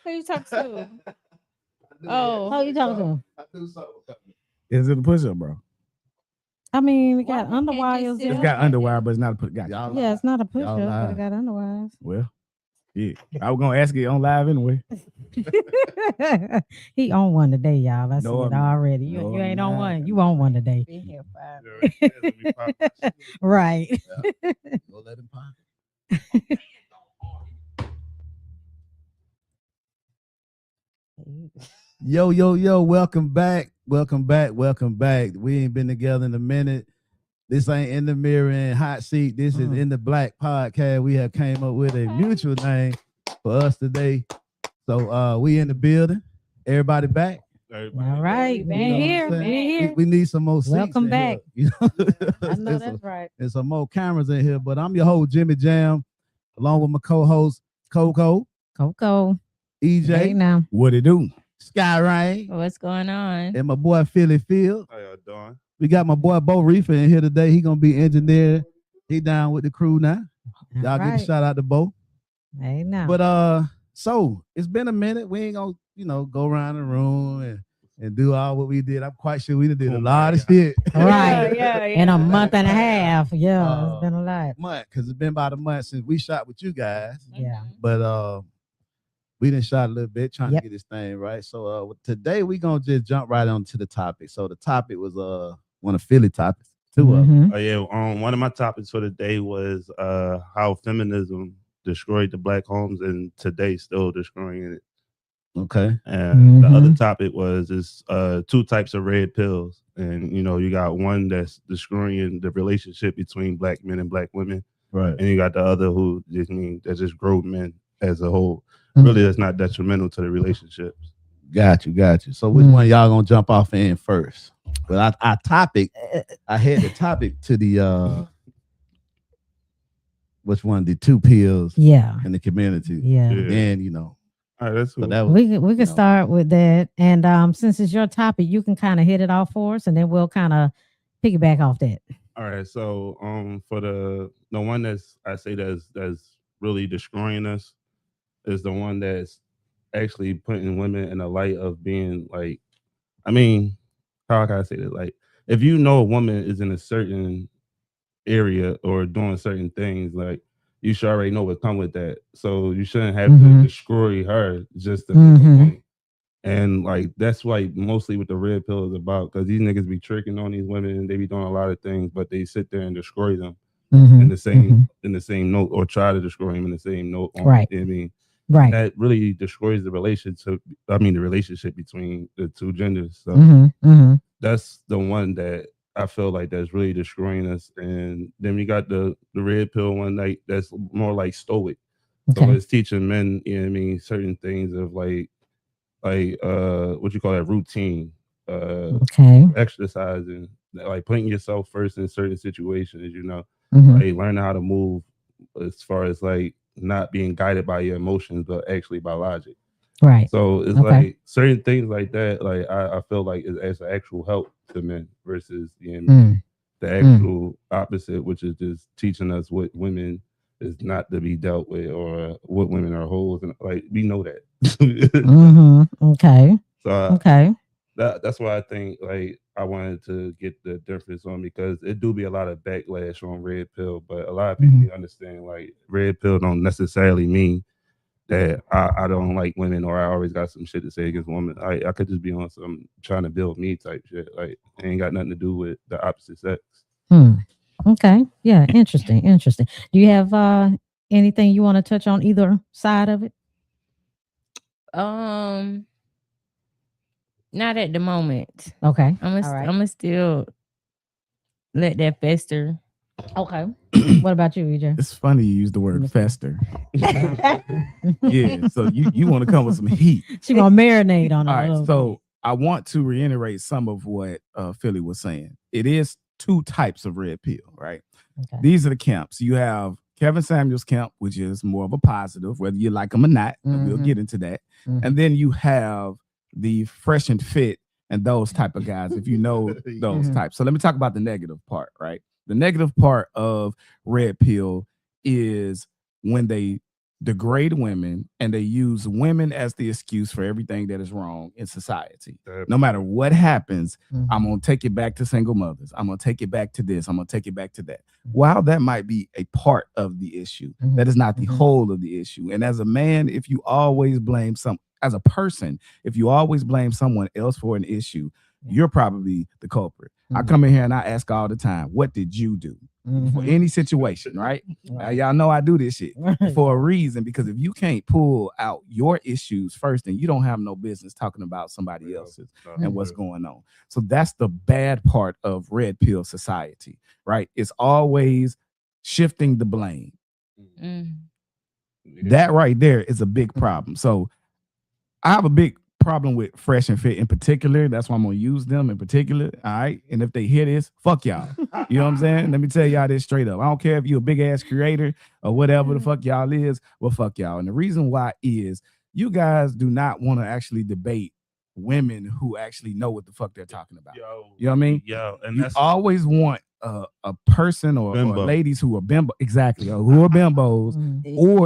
Who you talking to? How you talking to him? I do something. Is it a push-up, bro? I mean, we Why got we can't just underwires sit It's up there. got like underwire, that? but it's not a push. Gotcha. Y'all Yeah, it's not a push Y'all up, but lie. it got underwires. Well, yeah. I was gonna ask it on live anyway. He on one today, y'all. I see No, it I'm not. already. No, You I'm ain't on not. one. You on one today. Been here 5 Right. Go let him pop. Yo, yo, yo, welcome back. Welcome back. Welcome back. We ain't been together in a minute. This ain't In the Mirror and Hot Seat. This is In the Black podcast. We have came up with a mutual name for us today. So we in the building. Everybody back? All right. We We back. here. We We back. here. We need some more seats. Welcome in back. here. You know? I know There's that's right. there's some more cameras in here, but I'm your host, Jimmy Jam, along with my co-host, Coco, Coco. EJ, Hey now. What it do? Sky Rain, What's going on? and my boy Philly Field. How y'all doing? We got my boy Bo Reefer in here today. He gonna be engineer. He down with the crew now. Y'all All give a right. shout out to Bo. Hey now. But so it's been a minute. We ain't gonna go around the room and do all what we did. I'm quite sure we done did a lot of shit. Right. Yeah. In a month and a half. Yeah, Uh, it's been a lot. Month, because it's been about a month since we shot with you guys. Yeah. But we done shot a little bit trying Yep. to get this thing right. So today we gonna just jump right on to the topic. So the topic was one of Philly topics. Two of them. Mhm. Oh yeah. One of my topics for the day was how feminism destroyed the black homes and today still destroying it. Okay. And the Mhm. other topic was two types of red pills. And you got one that's destroying the relationship between black men and black women. Right. And you got the other who just grow men as a whole. Mhm. Really that's not detrimental to the relationships. Got you. So which one y'all gonna jump off in first? Well, our topic, I had the topic to the which one? The two pills Yeah. in the community. Yeah. Yeah. And All right, that's so cool. that was We can know. start with that. And since it's your topic, you can kind of hit it off for us and then we'll kind of piggyback off that. All right, so for the one that's I say that's really destroying us is the one that's actually putting women in a light of being like, I mean, how can I say that? Like, if you know a woman is in a certain area or doing certain things, like you should already know what come with that. So you shouldn't have Mhm. to destroy her just to make Mhm. a point. And like that's like mostly what the red pill is about, because these niggas be tricking on these women and they be doing a lot of things, but they sit there and destroy them Mhm. in the same Mhm. in the same note, or try to destroy them in the same note. Right. I mean, Right. that really destroys the relationship. I mean, the relationship between the two genders. So Mhm. Mhm. that's the one that I feel like that's really destroying us. And then we got the red pill one night that's more like stoic. So Okay. it's teaching men, certain things of like what you call that routine, Okay. exercising, like putting yourself first in certain situations, Mhm. like learning how to move as far as like not being guided by your emotions, but actually by logic. Right. So it's Okay. like certain things like that, like I feel like is as actual help to men versus Mm. the actual opposite, which is just teaching us what women is not to be dealt with or what women are hoes, and like we know that. Mhm. Okay. So Okay. that's why I think like I wanted to get the difference on, because it do be a lot of backlash on red pill, but a lot of people Mhm. need to understand like red pill don't necessarily mean that I don't like women or I always got some shit to say against women. I could just be on some trying to build me type shit. Like it ain't got nothing to do with the opposite sex. Hmm. Okay. Yeah. Interesting. Interesting. Do you have anything you want to touch on either side of it? Um, Not at the moment. Okay. I'm All gonna right. I'm gonna still let that fester. Okay. What about you, EJ? It's funny you use the word fester. Yeah, so you want to come with some heat. She gonna marinate on it. All a right, little so I want to reiterate some of what Philly was saying. It is two types of red pill, right? bit. Okay. These are the camps. You have Kevin Samuels' camp, which is more of a positive, whether you like him or not. And we'll Mhm. get into that. Mhm. And then you have the fresh and fit and those type of guys, if you know those Mhm. types. So let me talk about the negative part, right? The negative part of red pill is when they degrade women, and they use women as the excuse for everything that is wrong in society. No matter what happens, I'm going to take it back to single mothers. I'm going to take it back to this. I'm going to take it back to that. While that might be a part of the issue, that is not the whole of the issue. And as a man, if you always blame as a person, if you always blame someone else for an issue, you're probably the culprit. I come in here and I ask all the time, what did you do for any situation, right? Now, y'all know I do this shit for a reason, because if you can't pull out your issues first, then you don't have no business talking about somebody else's and what's going on. So that's the bad part of red pill society, right? It's always shifting the blame. That right there is a big problem. So I have a big problem with Fresh and Fit in particular. That's why I'm gonna use them in particular. All right. And if they hear this, fuck y'all. You know what I'm saying? Let me tell y'all this straight up. I don't care if you're a big ass creator or whatever the fuck y'all is. Well, fuck y'all. And the reason why is you guys do not want to actually debate women who actually know what the fuck they're talking about. You know what I mean? Yeah. And you that's always want a person or ladies who are bimbo, exactly, or who are bimbos,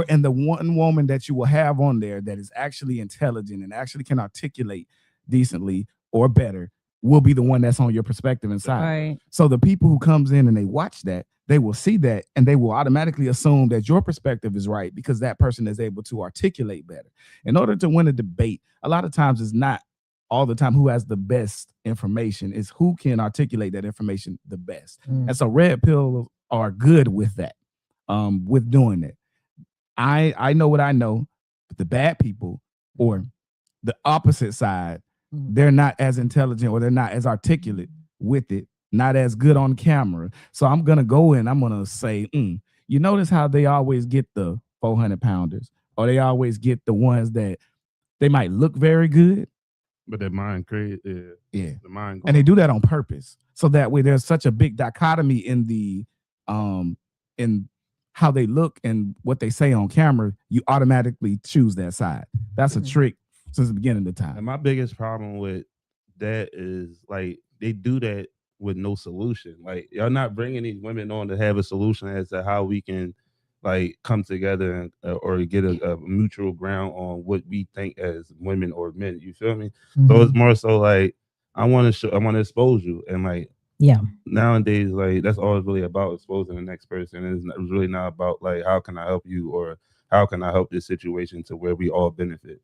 and the one woman that you will have on there that is actually intelligent and actually can articulate decently or better will be the one that's on your perspective inside. Right. So the people who comes in and they watch that, they will see that and they will automatically assume that your perspective is right because that person is able to articulate better. In order to win a debate, a lot of times it's not all the time who has the best information, is who can articulate that information the best. And so red pill are good with that, with doing it. I know what I know, but the bad people or the opposite side, they're not as intelligent or they're not as articulate with it, not as good on camera. So I'm going to go in, I'm going to say, you notice how they always get the 400 pounders, or they always get the ones that they might look very good, but their mind create the mind, and they do that on purpose. So that way there's such a big dichotomy in the in how they look and what they say on camera, you automatically choose that side. That's a trick since the beginning of the time. And my biggest problem with that is like they do that with no solution. Like y'all not bringing these women on to have a solution as to how we can like come together and, or get a mutual ground on what we think as women or men. You feel me? So it's more so like I want to expose you, and like nowadays like that's all it's really about, exposing the next person. It's really not about like how can I help you or how can I help this situation to where we all benefit.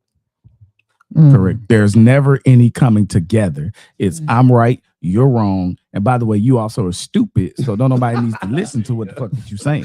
Correct. There's never any coming together. It's I'm right, you're wrong, and by the way, you also are stupid. So don't nobody needs to listen to what the fuck that you saying.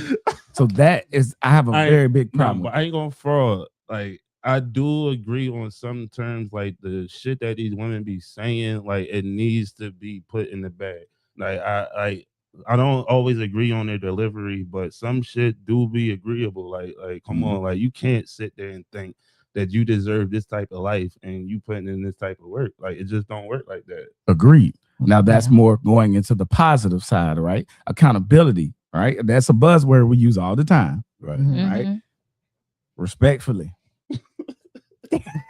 So that is, I have a very big problem. But I ain't gonna fraud. Like I do agree on some terms, like the shit that these women be saying, like it needs to be put in the bag. Like I don't always agree on their delivery, but some shit do be agreeable. Like come on, like you can't sit there and think that you deserve this type of life and you putting in this type of work. Like it just don't work like that. Agreed. Now that's more going into the positive side, right? Accountability, right? That's a buzzword we use all the time, right? Right? Respectfully.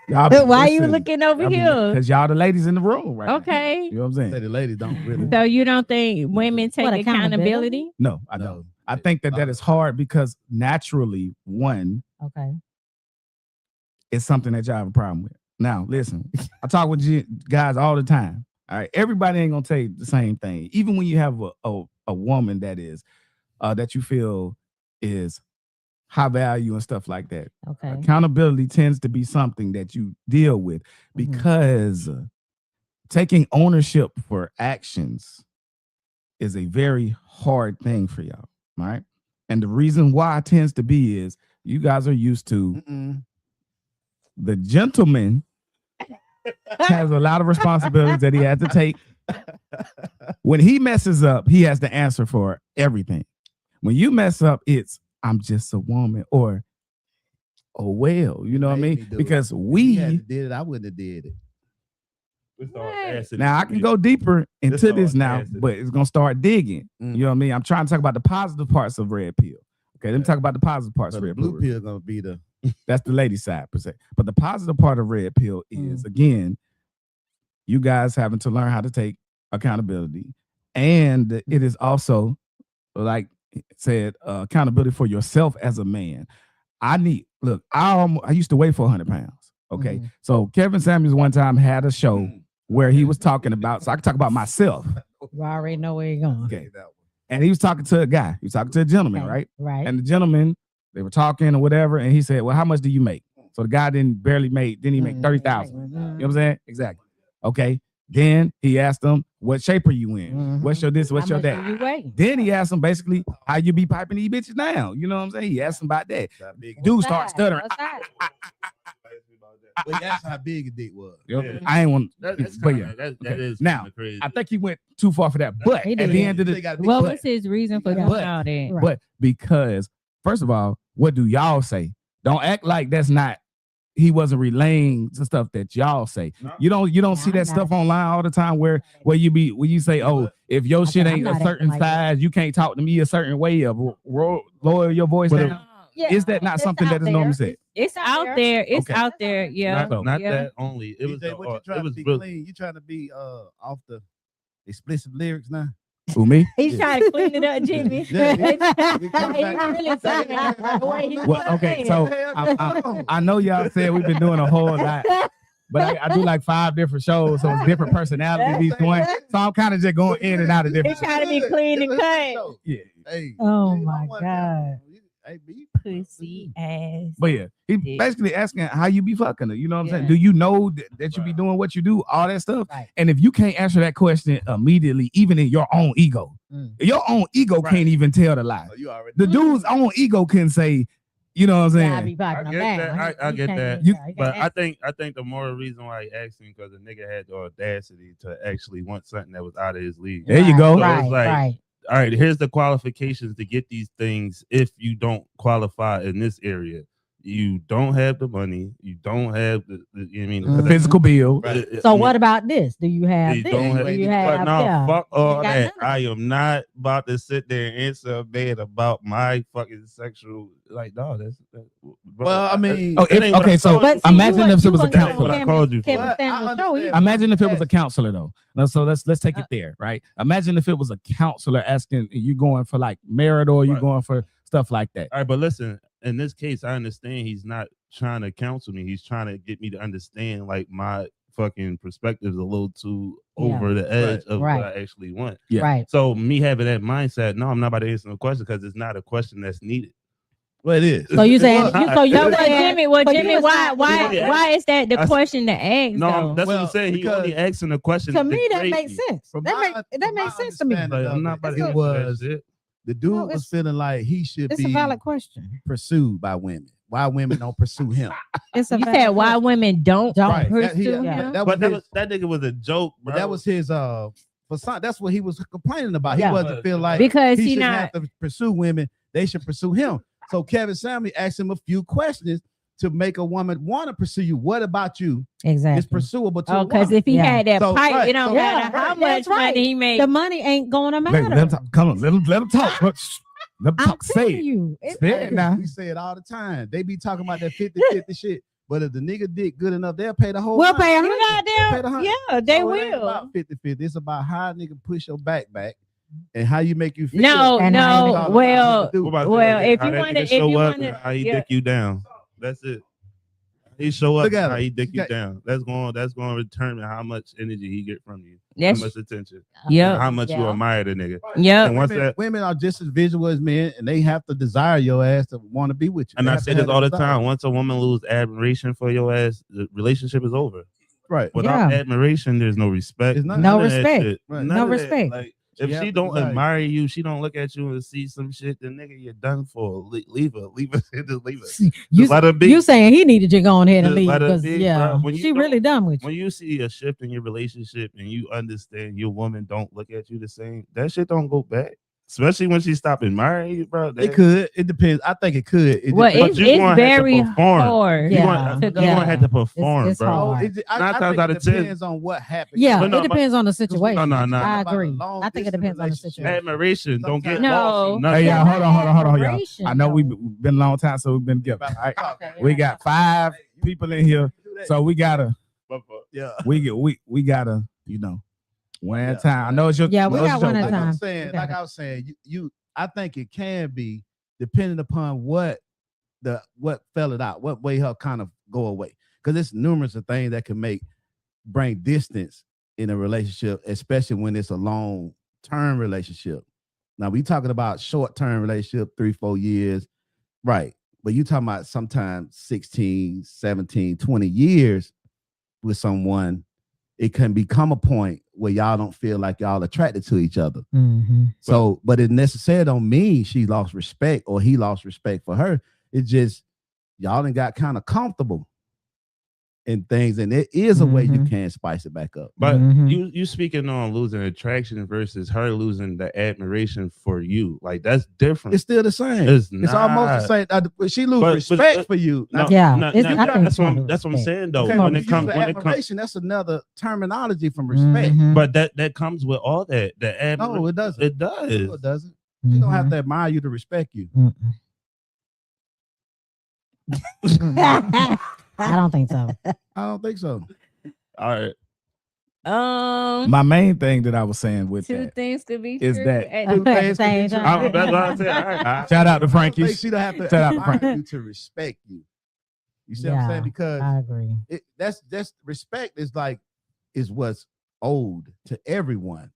Why are you looking over here? Because y'all the ladies in the room, right? Okay. You know what I'm saying? Say the ladies don't really. So you don't think women take accountability? No, I don't. I think that is hard because naturally, one, it's something that y'all have a problem with. Now, listen, I talk with guys all the time. All right, everybody ain't gonna tell you the same thing. Even when you have a woman that is that you feel is high value and stuff like that. Accountability tends to be something that you deal with because taking ownership for actions is a very hard thing for y'all, right? And the reason why it tends to be is you guys are used to the gentleman has a lot of responsibilities that he has to take. When he messes up, he has to answer for everything. When you mess up, it's I'm just a woman, or oh well, you know what I mean? Because we did it, I wouldn't have did it. Now I can go deeper into this now, but it's gonna start digging. You know what I mean? I'm trying to talk about the positive parts of red pill. Okay, let me talk about the positive parts of red pill. Blue pill gonna be the that's the lady side per se. But the positive part of red pill is again, you guys having to learn how to take accountability, and it is also like said accountability for yourself as a man. I used to weigh 400 pounds. Okay. Mhm. So Kevin Samuels one time had a show where he was talking about, so I can talk about myself. You already know where you're going. Okay. And he was talking to a guy. He was talking to a gentleman, Okay, right? Right. And the gentleman, they were talking or whatever, and he said, "Well, how much do you make?" So the guy didn't make 30,000. You know what I'm saying? Exactly. Okay. Then he asked him, "What shape are you in? Mhm. What's your this? What's How your much that?" do you weigh? Then he asked him basically, "How you be piping these bitches now?" You know what I'm saying? He asked him about that. That big. Dude What started size? stuttering. What size? Well, that's how big a dick was. Yeah. I ain't want, That's but kinda, yeah. that Okay. is Now, kinda crazy. I think he went too far for that. But He at did. the end of They the, got a big What butt. was his reason for Yeah. doing all that? Right. but because first of all, what do y'all say? Don't act like that's not. He wasn't relaying the stuff that y'all say. No. You don't see I'm that not. stuff online all the time where you say, "Oh, if your shit I'm ain't not a certain acting like that. size, you can't talk to me a certain way of lower your voice But down." Is that not it's something out that is normally there. said? It's out out there. It's Okay. out there. Yeah. not yeah. that only. It was DJ, what you it trying to was be really, clean? You trying to be off the explicit lyrics now? Who me? He's Yeah. trying to clean it up, Jimmy. Yeah. He's really saying it the way he Well, wanna okay, say so it. I know y'all said we've been doing a whole lot, but I do like 5 different shows, so it's different personalities each one. So I'm kind of just going in and out of different. He's trying to be clean and cut. Yeah, Hey, Oh man, my I want God. that. Hey, be Pussy ass. but yeah, he's Yeah. basically asking how you be fucking her. You know what I'm saying? Yeah. Do you know that you be doing what you do, all that stuff? Right. And if you can't answer that question immediately, even in your own ego, your own ego Right. can't even tell the lie. Oh, you already. The dude's own ego can say, you know what I'm Yeah, I saying? be piping I them get down. that. I You get can't that. even- yeah, you But can't I think the more reason why he asked me because the nigga had the audacity to actually want something that was out of his league. There you Right, go. So Right, it's like, right. all right, here's the qualifications to get these things if you don't qualify in this area. You don't have the money. You don't have the you know what I mean, The physical bill. So what about this? Do you have You this? don't Do have, you but have no, yeah. fuck all You got that. none of I am not about to sit there and answer a man about my fucking sexual like no, that's bro, Well, I mean, Oh, that ain't what I okay, so called But see, imagine you if it was a wasn't getting That's what I counselor. called you for. Kevin Well, I Samuels show. He- understand. Imagine if it was a counselor though. Now, so let's take it there, right? Imagine if it was a counselor asking you going for like marital, or you Right. going for stuff like that. All right, but listen, in this case, I understand he's not trying to counsel me. He's trying to get me to understand like my fucking perspective is a little too Yeah. over the edge of Right. what I actually want. Yeah. Right. So me having that mindset, no, I'm not about to answer the question because it's not a question that's needed. well, it is. So you saying Well, so you So, but saying Jimmy, but you Jimmy, was why, not- why is that the I s- question to ask? No, though? that's what Well, I'm saying. He because only asking a question to me that degrade makes me. sense. From That my- makes from my sense to me. understanding Like, I'm not about to It answer was- that shit. The dude No, was it's- feeling like he should It's be a valid question. pursued by women. Why women don't pursue him? It's a You valid said why question. women don't Right. That- he- pursue yeah, him? that was But his, that nigga was a joke, bro. but that was his for some, that's what he was complaining about. Yeah. He wasn't feel like Because he he shouldn't not. have to pursue women. They should pursue him. So Kevin Samuel asked him a few questions to make a woman want to pursue you. What about you Exactly. is pursuable to Oh, a because woman? if he Yeah. had that So, pipe, right, it don't so- matter Yeah, how right, much that's right. money he make. The money ain't gonna Let matter. him talk. Come on, let him talk. Let him I'm talk. Say telling it. you. Say it now. We say it all the time. They be talking about that 50-50 shit. But if the nigga dick good enough, they'll pay the whole We'll amount. pay You 100. Pay the goddamn, 100. yeah, they So it ain't will. about 50-50. It's about how a nigga push your back and how you make you feel. No, And how you no. make- Well, What about well, that? if How you that wanna- nigga if show you up wanna- and how he yeah. dick you down. That's it. He show up Look at and how him. he dick you Okay. down. That's going to determine how much energy he get from you. That's how much attention. yeah, And how much you Yeah. admire the nigga. yeah. And once women, that women are just as visual as men, and they have to desire your ass to want to be with you. and They I have say to this have all that the desire. time. Once a woman lose admiration for your ass, the relationship is over. Right. Without Yeah. admiration, there's no respect. There's none- No of that respect. shit. Right. None No of that. respect. Like, if have she to don't desire you. admire you, she don't look at you and see some shit, then nigga, you're done for. Leave her. Just leave her. You, Just let her be. you saying he needed to go on ahead and Just leave let her because be, yeah, bro. When you she don't- really done with you. When you see a shift in your relationship and you understand your woman don't look at you the same, that shit don't go back. Especially when she stop admiring you, bro. It could. It depends. I think it could. It Well, depends. But it's you gonna have to very perform. hard. Yeah. You're gonna, to you go. gonna have to perform, It's bro. hard. It, I 9 think times out it of 10. depends on what happens. Yeah, But no, it depends on the situation. No, no. I About a agree. long I think it distance depends on the relationship. situation. Admiration. Don't get No. lost. Hey, y'all, hold on, y'all. Admiration, I know though. we've been a long time, so we've been together. All right? We got 5 people in here, so we gotta Yeah. we gotta, one at a Yeah. time. I know it's your Yeah, we know it's got your one at a show, Like time. I'm saying, We got like it. I was saying, you I think it can be depending upon what what fell it out, what way her kind of go away. Because it's numerous of things that can bring distance in a relationship, especially when it's a long-term relationship. Now we talking about short-term relationship, 3-4 years, right? But you talking about sometimes 16, 17, 20 years with someone, it can become a point where y'all don't feel like y'all attracted to each other. So, but it necessarily don't mean she lost respect or he lost respect for her. It's just y'all done got kind of comfortable in things, and it is a way you can spice it back up. But you speaking on losing attraction versus her losing the admiration for you, like that's different. It's still the same. It's almost the same. She lose respect for you. No, Yeah, no, it's- no, I think that's what it's I'm saying though. Okay, when but it comes, admiration, that's another terminology from respect. but that comes with all that. The No, it doesn't. It does. No, it doesn't. She don't have to admire you to respect you. I don't think so. I don't think so. All right. My main thing that I was saying with Two that things could be is true that- at At the the same time. That's what I said. All right. Shout out to I don't think Frankie's. she don't have to Shout out to admire Frank. you to respect you. You see what I'm Yeah, saying? Because I agree. that's respect is what's owed to everyone.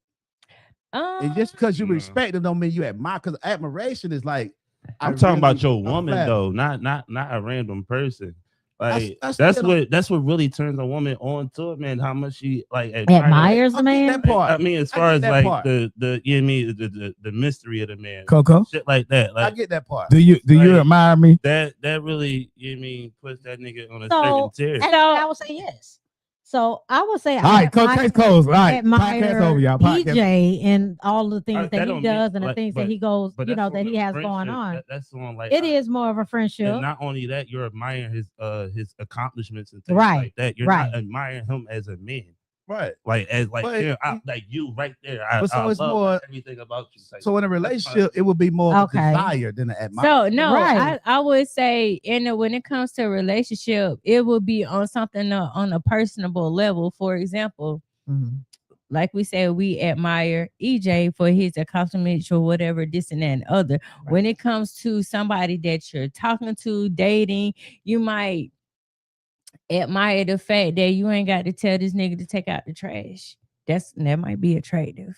And just because you No. respect them don't mean you admire. Because admiration is like I'm talking about your I'm woman flattered. though, not a random person. Like That's that's still- what really turns a woman on to a man. How much she like Admires the I get man. that part. I mean, as I far get as that like part. the you know what I mean the mystery of the man, Coco, shit like that. I Like get that part. do you Like- admire me? that really you know what I mean puts that nigga on a So, certain tier. And I would say yes. So I would say All right, Coach, case closed. All right, admire podcast over, y'all. Podcast. EJ and all the things That that he don't does mean- and the like, things but- that he goes, But you know, that's that on he a has going friendship. on. That's on like It is more of a friendship. And not only that, you're admiring his accomplishments and things Right, like that. You're right. not admiring him as a man. Right. Like as like But yeah, you- like you right there. But so I it's love more- everything about you. Like, So in a relationship, it would be more of a Okay. desire than an admire. So no, Right. I would say when it comes to a relationship, it would be on something on a personable level. For example, Mhm. like we said, we admire EJ for his accomplishments or whatever, this and that and other. When it comes to somebody that you're talking to, dating, you might admire the fact that you ain't got to tell this nigga to take out the trash. That might be attractive.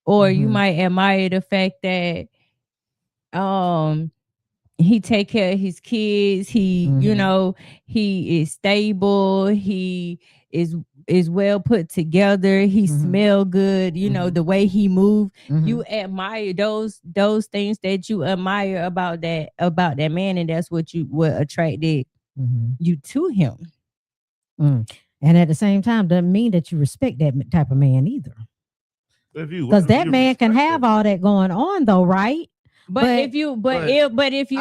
Or you Mhm. might admire the fact that he take care of his kids, he you Mhm. know, he is stable, he is well put together, he Mhm. smell good, you know, the way he move. Mhm. You admire those things that you admire about that man, and that's what attracted Mhm. you to him. And at the same time, doesn't mean that you respect that type of man either. because Because that man can have all that going on, though, right? But if you if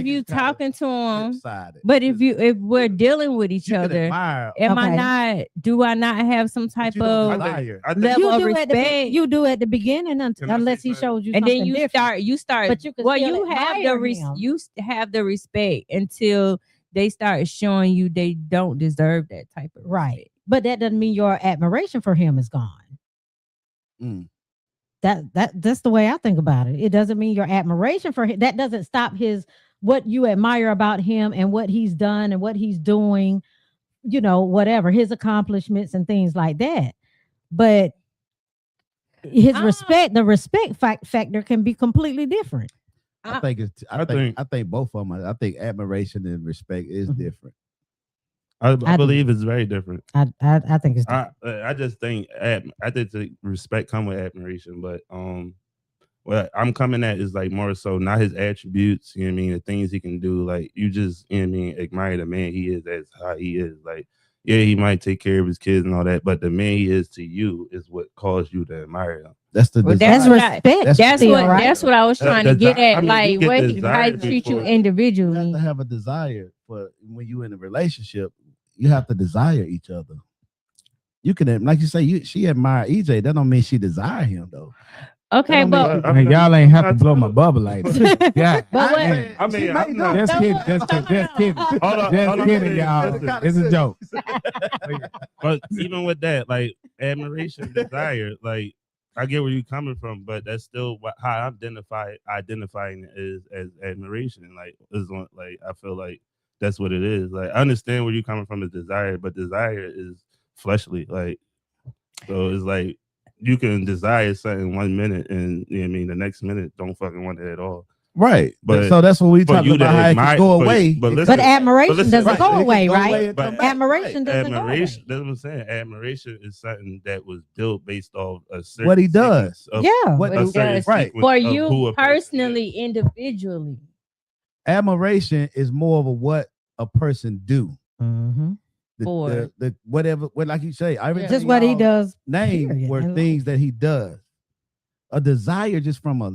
you talking to him, but if we're dealing with each other, am I Okay. not? Do I not have some type of desire. level You of do, respect? you do at the beginning Can I unless say he something? shows you And something then you different. start, But you can well, still you have the admire him. you have the respect until they start showing you they don't deserve that type of Right. respect. But that doesn't mean your admiration for him is gone. Mm. That's the way I think about it. It doesn't mean your admiration for him. That doesn't stop what you admire about him and what he's done and what he's doing, you know, whatever, his accomplishments and things like that. But his the respect factor can be completely different. I think it's. I think both of them. I think admiration and respect is Mhm. different. I do. believe it's very different. I think it's different. I just think I think the respect come with admiration, but what I'm coming at is like more so not his attributes, you know what I mean, the things he can do. Like you just, you know what I mean, admire the man he is as how he is. Like, yeah, he might take care of his kids and all that, but the man he is to you is what caused you to admire him. That's the Well, desire. That's what I- respect. That's still, what right? that's what I was trying to get at. I mean, Like you get what how desire he treat you before- You individually. have to have a desire for when you're in a relationship. You have to desire each other. You can, like you say, she admire EJ. That don't mean she desire him though. Okay, That don't but mean- Man, y'all ain't have to blow my bubble like that. Yeah. But what- ain't- I mean, she I'm may not- know. Just kidding. Just kidding. Hold on, Just hold on. kidding, y'all. It's a joke. But even with that, like admiration, desire, like I get where you're coming from, but that's still how I identifying it is as admiration. Like like I feel like that's what it is. Like I understand where you're coming from is desire, but desire is fleshly. Like so it's like you can desire something 1 minute and you know what I mean the next minute don't fucking want it at all. Right. But So that's what we for talking you to about. How it admire- can go but- away. but It- listen- But admiration listen, doesn't right, go it can away, go right? away and But come back. Admiration Right. doesn't go away. Admiration, that's what I'm saying. Admiration is something that was built based off a certain What he does. sequence of- Yeah. What a he certain does. right. sequence For of who you a person is. personally, individually. Admiration is more of a what a person do. Mm-hmm. For- The whatever, what like you say, everything Just what he y'all does. Name period, were in things that he does. A desire just from a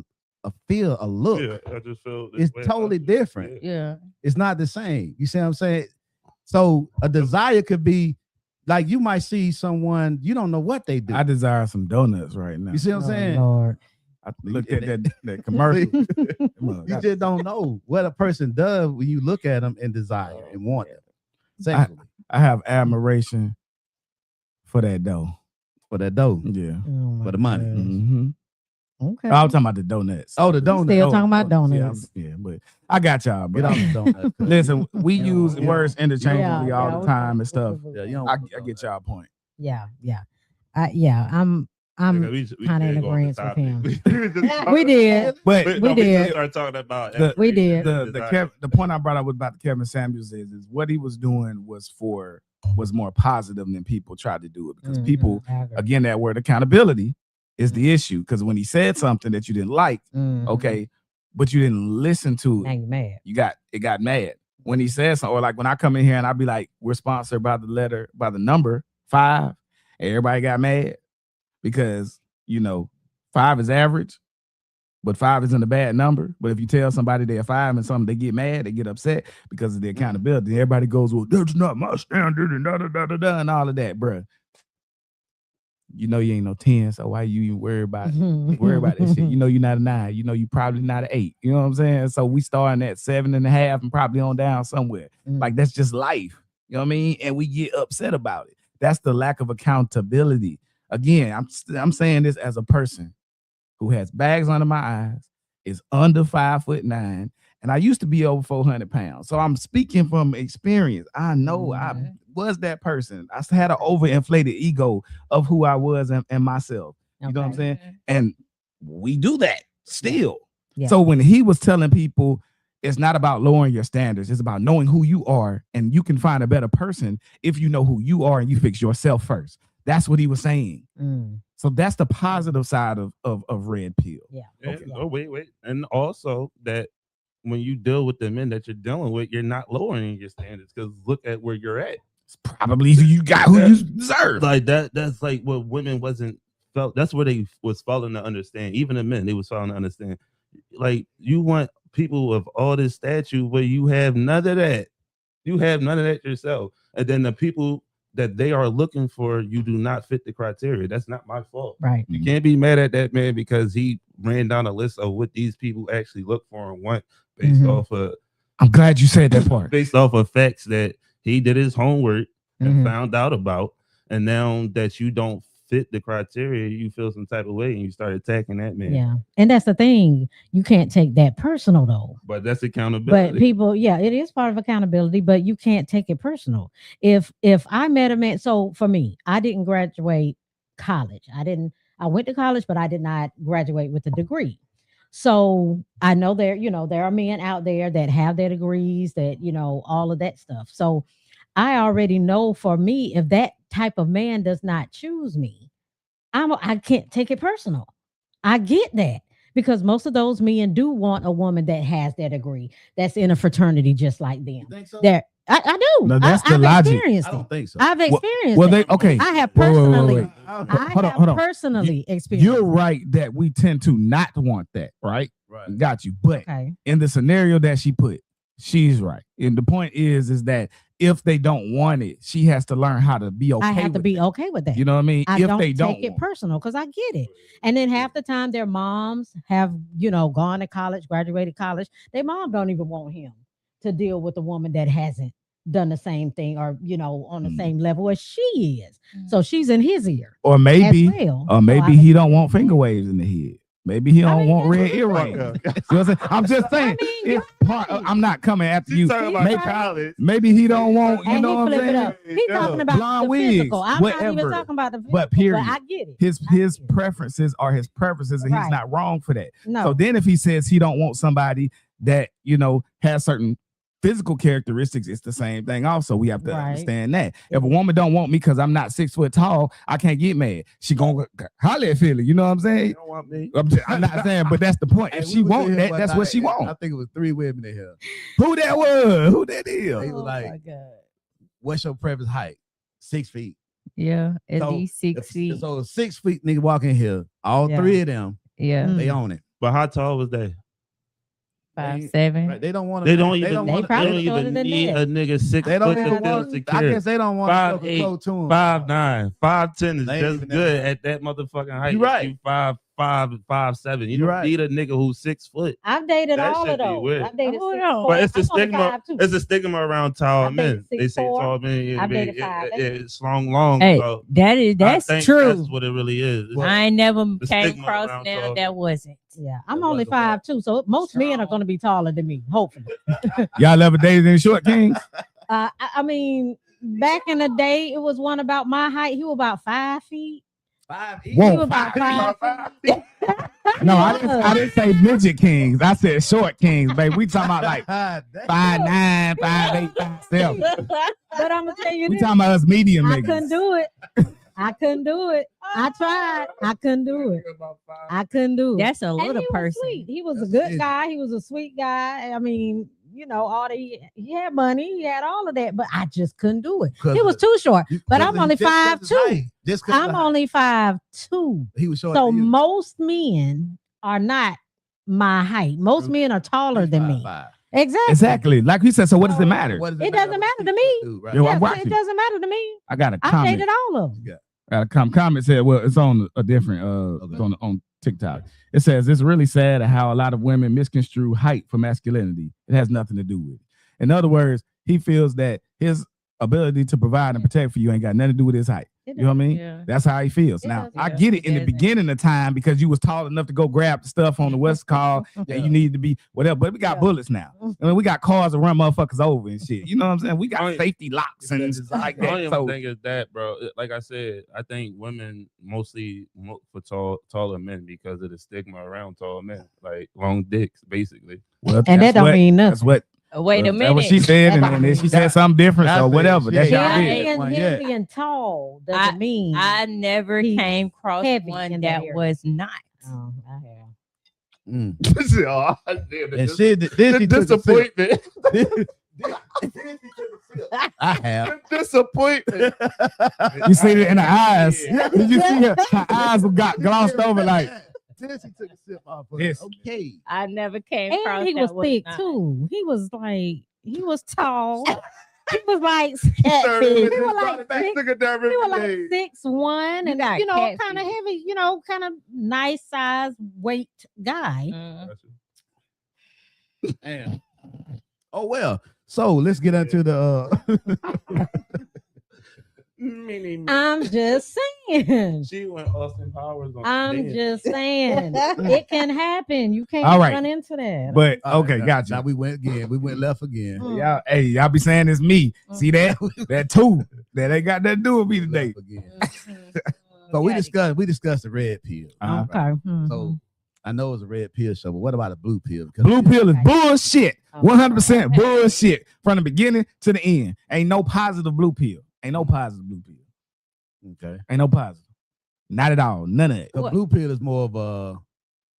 feel, a look. Yeah, I just feel this It's way totally about it. different. Yeah. Yeah. It's not the same. You see what I'm saying? So a desire could be like you might see someone, you don't know what they do. I desire some donuts right now. You see what I'm Oh, saying? Lord. I looked at that commercial. Look, You just don't know what a person does when you look at them and desire and want them. Sexually. I have admiration for that dough. For that dough. Yeah. Oh, my For the money. goodness. Mm-hmm. Okay. I was talking about the donuts. Oh, the donut. Still Oh, talking about oh, donuts. Yeah, but I got y'all. Get But off the donut. listen, we Yeah. use Yeah. words interchangeably Yeah, all yeah, the time and stuff. Yeah, you don't I want the get donut. y'all point. Yeah. I'm Nigga, we kinda in did go off the agreeance with topic. him. We just we talked- did. But We We did. just started talking about The- We did. the point I brought up about Kevin Samuels is what he was doing was more positive than people tried to do it because Mhm, people I agree. again that word accountability is the issue because when he said something that you didn't like, Mhm. okay, but you didn't listen to Now it, you mad. it got mad when he said something. Or like when I come in here and I be like, we're sponsored by the number 5, everybody got mad because 5 is average, but 5 isn't a bad number. But if you tell somebody they're 5 and something, they get mad, they get upset because of the accountability. Everybody goes, well, that's not my standard and and all of that, bruh. You ain't no 10, so why you even worry about that shit? You're not a 9. You probably not an 8. You know what I'm saying? So we starting at 7.5 and probably on down somewhere. Like that's just life. You know what I mean? And we get upset about it. That's the lack of accountability. Again, I'm saying this as a person who has bags under my eyes, is under 5'9", and I used to be over 400 pounds. So I'm speaking from experience. I know I was that person. I had an overinflated ego of who I was and myself. You know what I'm saying? And we do that still. Yeah. So when he was telling people it's not about lowering your standards, it's about knowing who you are, and you can find a better person if you know who you are and you fix yourself first. That's what he was saying. So that's the positive side of Red Pill. Yeah. And, Okay. oh, wait. And also that when you deal with the men that you're dealing with, you're not lowering your standards because look at where you're at. It's probably you got who you deserve. Like that's like what women wasn't felt. That's where they was failing to understand. Even the men, they was failing to understand. Like you want people of all this stature where you have none of that. You have none of that yourself. And then the people that they are looking for, you do not fit the criteria. That's not my fault. Right. You can't be mad at that man because he ran down a list of what these people actually look for and want based off of I'm glad you said that part. based off of facts that he did his homework and Mhm. found out about. And now that you don't fit the criteria, you feel some type of way and you start attacking that man. Yeah. And that's the thing. You can't take that personal though. But that's accountability. But people, yeah, it is part of accountability, but you can't take it personal. If I met a man, so for me, I didn't graduate college. I went to college, but I did not graduate with a degree. So I know there are men out there that have their degrees, that, all of that stuff. So I already know for me, if that type of man does not choose me, I can't take it personal. I get that. Because most of those men do want a woman that has their degree, that's in a fraternity just like them. You think so? I do. No, that's the I've logic. experienced I it. don't think so. I've experienced Well, it. okay. I have Wait, wait, wait, personally. wait. I Hold on, have hold on. personally experienced. You're right that we tend to not want that, right? Right. Got you. But Okay. in the scenario that she put, she's right. And the point is that if they don't want it, she has to learn how to be okay. I have to with be it. okay with that. You know what I mean? I if don't they take don't it want personal because I get it. And then half the time their moms have, gone to college, graduated college. Their mom don't even want him to deal with a woman that hasn't done the same thing or on the Mm. same level as she is. So she's in his ear. Or maybe, as well. or So maybe I he think- don't want finger waves in the head. Maybe he don't mean, want red yeah. earrings. You know what I'm saying? I'm just saying. mean, It's part. I'm not coming after you. talking about Maybe, college. maybe he don't want. You And know he what I'm flip it saying? up. He's Yeah. talking about Blonde the wigs, physical. I'm not whatever. even talking about the physical. But period. I get it. His I his get it. preferences are his preferences, and he's Right. not wrong for that. No. So then, if he says he don't want somebody that has certain physical characteristics, it's the same thing. Also, we have to Right. understand that if a woman don't want me because I'm not 6 foot tall, I can't get mad. She gonna holler at Philly. You know what I'm saying? You don't want me. I'm not saying, but that's the point. If Hey, she we was in want here that, one that's what night, she and want. I think it was 3 women in here. Who that was? Who that is? They was Oh like, my God. what's your preference height? 6 feet. Yeah, at So, least 6 feet. So 6 feet nigga walk in here. All Yeah. 3 of them, Yeah, Mm. they own it. But how tall was they? 5'7". Right? They don't want They don't even. They don't They want. probably They don't shorter even than need that. a nigga 6 They don't foot even to feel want. I secure. guess they don't want 5'8", to close to them. 5'9", 5'10" is They ain't just even good that at that motherfucking height. You If right. You 5'5", 5'7". You You don't right. need a nigga who's 6 foot. I've dated That all should of be those. weird. I've dated Hold 6'4". on. But it's the I'm only stigma. 5'2". It's a stigma around tall I've dated men. They say 6'4". tall men. I've dated 5'8". It's long. Hey, So that's I think true. That's what it really is. It's- I ain't never the came stigma across around now tall. that wasn't. Yeah, I'm That only wasn't bad. 5'2", so most men are going to be taller than me, hopefully. Y'all ever dated any short kings? I mean, back in the day, it was one about my height. He was about 5 feet. 5 He Whoa. was about 5 feet. No, I didn't say midget kings. I said short kings, baby. We talking about like 5'9", 5'8", 5'7". But I'm gonna tell you We this: talking about us medium I couldn't niggas. do it. I couldn't do it. I tried. I couldn't do it. I couldn't do it. That's a And little he was person. sweet. He was a That's good it. guy. He was a sweet guy. I mean, all he had money. He had all of that, but I just couldn't do it. It was too short. But I'm only 5'2". Just 'cause I'm of the height. only 5'2". He was short. So than you. most men are not my height. Most True. men are taller than me. 5'5". Exactly. Exactly. Like we said, so what does it matter? What does It doesn't matter to me. Do, right? Yo, Yeah, I'm so watching. it doesn't matter to me. I got a I comment. dated all of them. Comment said, well, it's on a different Okay. it's on TikTok. It says it's really sad how a lot of women misconstrue height for masculinity. It has nothing to do with it. In other words, he feels that his ability to provide and protect for you ain't got nothing to do with his height. It You know what I mean? Yeah. That's how he feels. It Now, does. I Yeah, get it in the it does. beginning of time because you was tall enough to go grab the stuff on the what's called Yeah. and you needed to be whatever. But we got Yeah. bullets now. I mean, we got cars that run motherfuckers over and shit. You know what I'm saying? We got I- safety locks and stuff like I don't that. even So think it's that, bro. Like I said, I think women mostly for taller men because of the stigma around tall men, like long dicks, basically. well, And that that's don't what- mean That's nothing. what Wait a that's minute. what she said, and then she said something different. That's So it. whatever. She That's ain't y'all got Him it. did. One being, yet. him being tall doesn't mean. I never He's came across heavy one in that that area. was not. Oh, I have. Mm. Oh, And shit, then she took a sip. disappointment. I have. Disappointment. You see it in her eyes. Yeah. Did you see her eyes got glossed over like Then she took a sip off of Yes. it. Okay. I never came across. And he that was thick not. too. He was tall. He was like He he was like six, Look at that he was like River 6'1" You and got cat kind of feet. heavy, kind of nice size weight guy. Mm. Damn. Oh well. So let's get into the I'm just saying. She went Austin Powers on I'm dance. just saying. It can happen. You can't All right. run into that. but All right, okay, now- gotcha. Now we went again. We went left again. Mm. Y'all be saying it's me. See that? That too. That ain't got nothing to do with me today. Left again. Mhm. So we Gotta- discussed the red pill. Uh-huh. Okay. Mhm. So I know it's a red pill show, but what about a blue pill? Because Blue pill is bullshit. Okay. 100% bullshit from the beginning to the end. Ain't no positive blue pill. Ain't no positive blue pill. Okay. Ain't no positive. Not at all. None of it. A blue pill is more of a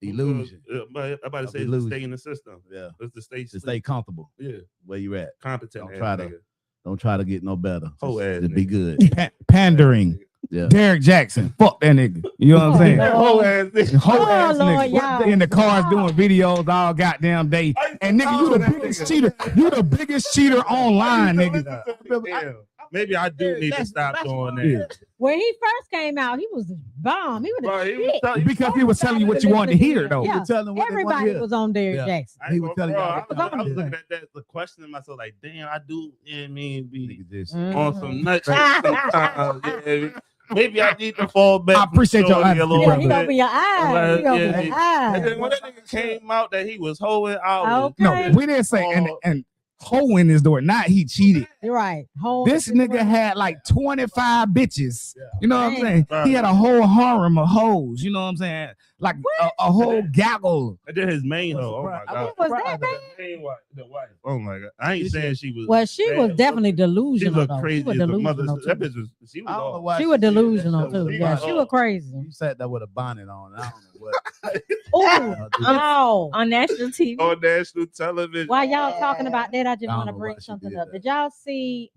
illusion. But I'm about to Of say it's to illusion. stay in the system. Yeah. It's to stay To stay comfortable yeah, where you at. competent. Don't ass try to- nigga. Don't try to get no better. Whole ass Just be nigga. good. Pandering. Yeah. Derek Jackson. Fuck that nigga. You know what I'm saying? Oh, Whole ass nigga. Whole Oh, ass Lord, nigga. y'all. In the cars doing videos all goddamn day. And nigga, you the biggest cheater. You the biggest cheater online, nigga. Yeah. Maybe I do need to stop doing that. When he first came out, he was a bomb. He was Bro, a he was shit. telling- Because he was telling you what you wanted to hear, though. Yeah. You tell them what they want to Everybody hear. was on Derrick Yeah. Jackson. I He ain't was gonna- telling bro, y'all I what was, they I was wanted to looking at that, the questioning myself, like, damn, I do, I mean, be Nigga just- on some Mhm. nut shit sometimes. Yeah, maybe I need to fall back. I appreciate your shorty honesty, a little Yeah, he brother. opened bit. your eyes. He opened Yeah, your And then eyes. when that nigga came out that he was hoeing out, Okay. No, we didn't say and hoeing is the word, not he cheated. You're right. Home This nigga had like 25 bitches. Yeah. You know what I'm Dang. saying? Right. He had a whole harem of hoes. You know what I'm saying? Like a whole gaggle. and then his main hoe. Oh my surprised. god. was that bad? The main wife, the wife. Oh my god. I ain't saying she was. Well, she was bad. definitely She delusional. looked though. crazy She was as a mother. delusional. That too. bitch was. She was I don't know off. why She was did that delusional show. too. She Yeah, was she off. was crazy. You sat there with a bonnet on. I don't know what. Oh, wow. On national TV. On national television. While y'all talking about that, I just I want to don't know bring why she something did up. that. Did y'all see?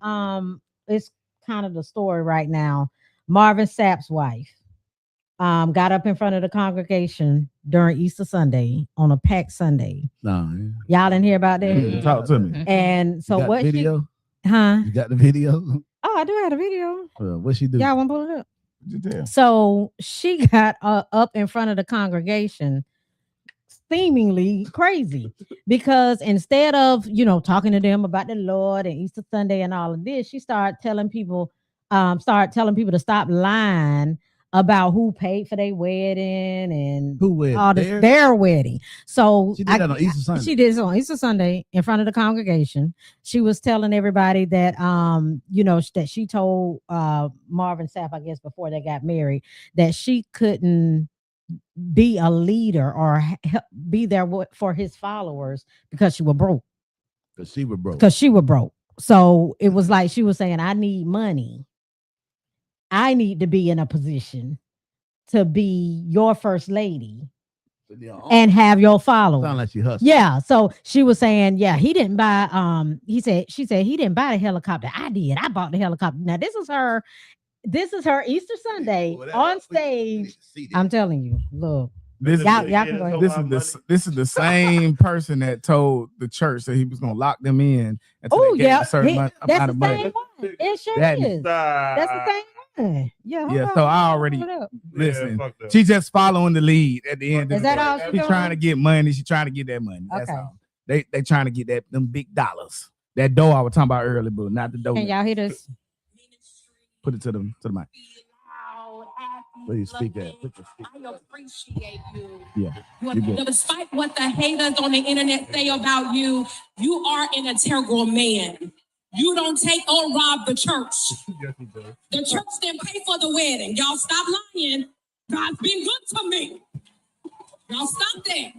It's kind of the story right now. Marvin Sapp's wife got up in front of the congregation during Easter Sunday on a packed Sunday. No, Y'all didn't hear about that? Mhm. Talk to me. And so you got what the video? she, huh? You got the video? Oh, I do have a video. What she do? Y'all want to pull it up? Just tell. So she got up in front of the congregation, seemingly crazy, because instead of talking to them about the Lord and Easter Sunday and all of this, she started telling people to stop lying about who paid for their wedding and Who with? all this Theirs? their wedding. So She did that on Easter Sunday. She did it on Easter Sunday in front of the congregation. She was telling everybody that that she told Marvin Sapp, I guess before they got married, that she couldn't be a leader or be there for his followers because she was broke. Because she was broke. Because she was broke. So it was like she was saying, I need money. I need to be in a position to be your first lady and have your followers. Sound like she hustling. Yeah. So she was saying, yeah, he didn't buy she said he didn't buy the helicopter. I did. I bought the helicopter. Now this is her Easter Sunday Well, that- on we stage. need to see that. I'm telling you, look. This is Y'all the- can go ahead. this is the same person that told the church that he was gonna lock them in until Oh they gave yeah, a certain that's amount the of money. same one. It sure That- is. That's the same one. Yeah. hold Yeah, on, so I hold already- up. Listen, She's just following the lead at the end. Is of that the all day. she She's trying to doing? get money. She's trying to get that money. That's Okay. all. They trying to get them big dollars. That dough I was talking about earlier, but not the dough. Can y'all hear this? Put it to the mic. Please speak at. I appreciate you. Yeah, you good. Despite what the haters on the internet say about you, you are an integral man. You don't take or rob the church. The church didn't pay for the wedding. Y'all stop lying. God's been good to me. Y'all stop that.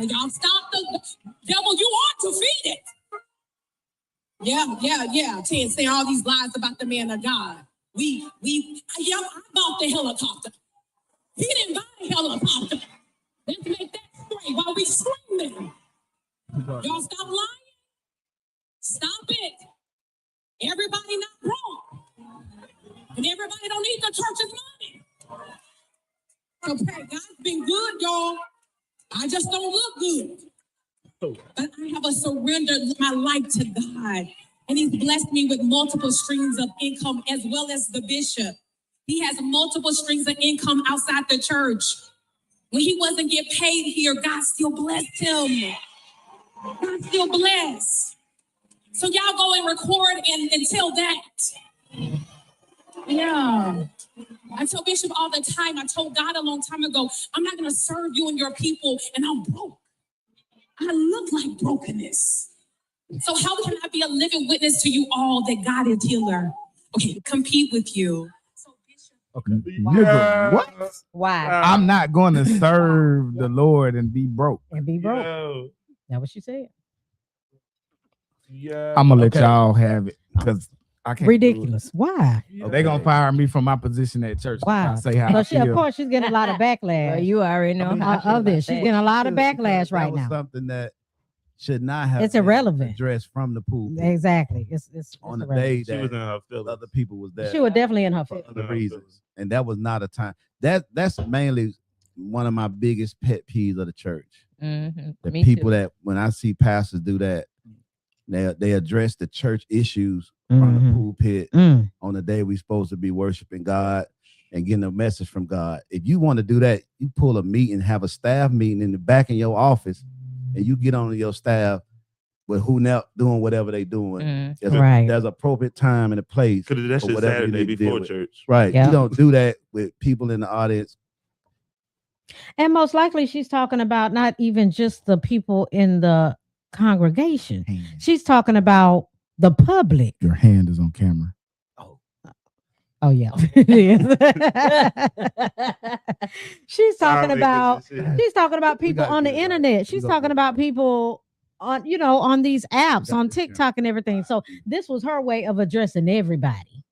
Y'all stop the devil. You are defeated. Yeah. Saying all these lies about the man of God. I bought the helicopter. He didn't buy the helicopter. Let's make that straight while we screaming. Y'all stop lying. Stop it. Everybody not broke. And everybody don't need the church's money. Okay, God's been good, y'all. I just don't look good. But I have surrendered my life to God. And he's blessed me with multiple streams of income as well as the bishop. He has multiple streams of income outside the church. When he wasn't getting paid here, God still blessed him. God still blessed. So y'all go and record and tell that. Yeah. I tell Bishop all the time, I told God a long time ago, I'm not going to serve you and your people, and I'm broke. I look like brokenness. So how can I be a living witness to you all that God is healer? Okay, compete with you. Okay. Nigga, what? Why? I'm not going to serve the Lord and be broke. And be broke. Yo, That's what she said. yeah. I'm gonna let Okay. y'all have it because I can't. do it. Ridiculous. Why? They gonna fire me from my position at church. Why? I say how I So she, of feel. course, she's getting a lot of Well, backlash you already know how I feel of this. about She's that. getting a lot of Because backlash that right was now. something that should not have It's been irrelevant. addressed from the pulpit Exactly. It's on the irrelevant. day She was that in her feelings. other people was there She was definitely in her for feelings. other reasons, and that was not a time. That's mainly one of my biggest pet peeves of the church. Mhm. The Me people too. that when I see pastors do that, they address the church issues from the Mhm. pulpit Mm. on the day we're supposed to be worshiping God and getting a message from God. If you want to do that, you pull a meeting, have a staff meeting in the back in your office, and you get on your staff with who now doing whatever they doing. Mm. Right. There's appropriate time and a place. Because that or shit whatever you Saturday need to deal before with. church. Right. Yeah. You don't do that with people in the audience. And most likely she's talking about not even just the people in the congregation. She's talking about the public. Your hand is on camera. Oh yeah. It is. She's talking about people gotta on the get it right. internet. We She's gonna talking get it about right. people on on these apps, Got on this, yeah. TikTok and everything. So this was her way of addressing everybody.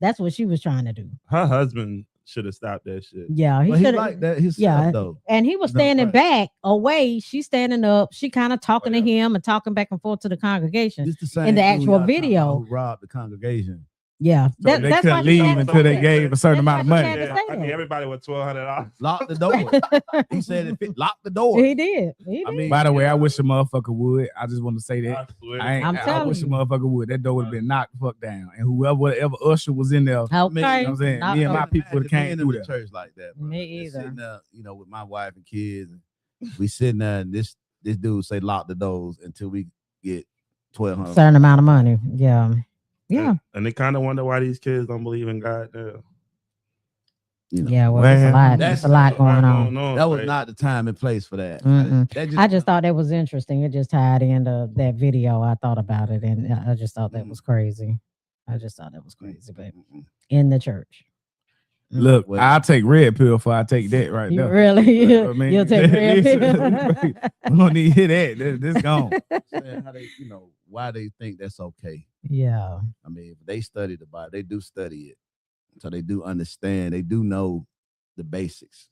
That's what she was trying to do. Her husband should have stopped that shit. Yeah, he But he should like that himself, yeah. though. And he was No, standing right. back away. She's standing up. She kind of talking Oh, to him and talking back and forth to the congregation. This the same In the dude actual y'all talking about video. who robbed the congregation. Yeah, So they that's couldn't why she leave had to until say they that. gave a certain That's amount of why she money. had to say I mean, that. everybody with $1,200. Lock the door. He said, lock the door. He did. He I did. mean, By the way, I wish a motherfucker would. I just want to say that. I swear to I'm God. I telling wish a you. motherfucker would. That door would have been knocked the fuck down. And whatever usher was in there, Okay. you know what I'm saying? Not Me and no- my people would've came being in through the there. church like that. Bro. Me Just either. Sitting there, with my wife and kids. We sitting there, and this dude say lock the doors until we get $1,200. certain amount of money. Yeah. Yeah. And they kind of wonder why these kids don't believe in God now. You know, Yeah. Well, it's a Well, lot. that's It's a lot going on. that was right? not the time and place for that. Mm-mm. That I just thought that was interesting. It just tied into that video. I thought about it and I just thought that Mhm. was crazy. I just thought that was crazy, but Mm-mm. in the church. Look, Well- I'll take red pill before I take that right You there. really? You know what I mean? You'll take red Listen, pill. we don't need to hear that. This gone. Saying how they, why they think that's okay. Yeah. I mean, if they study the Bible, they do study it. So they do understand, they do know the basics.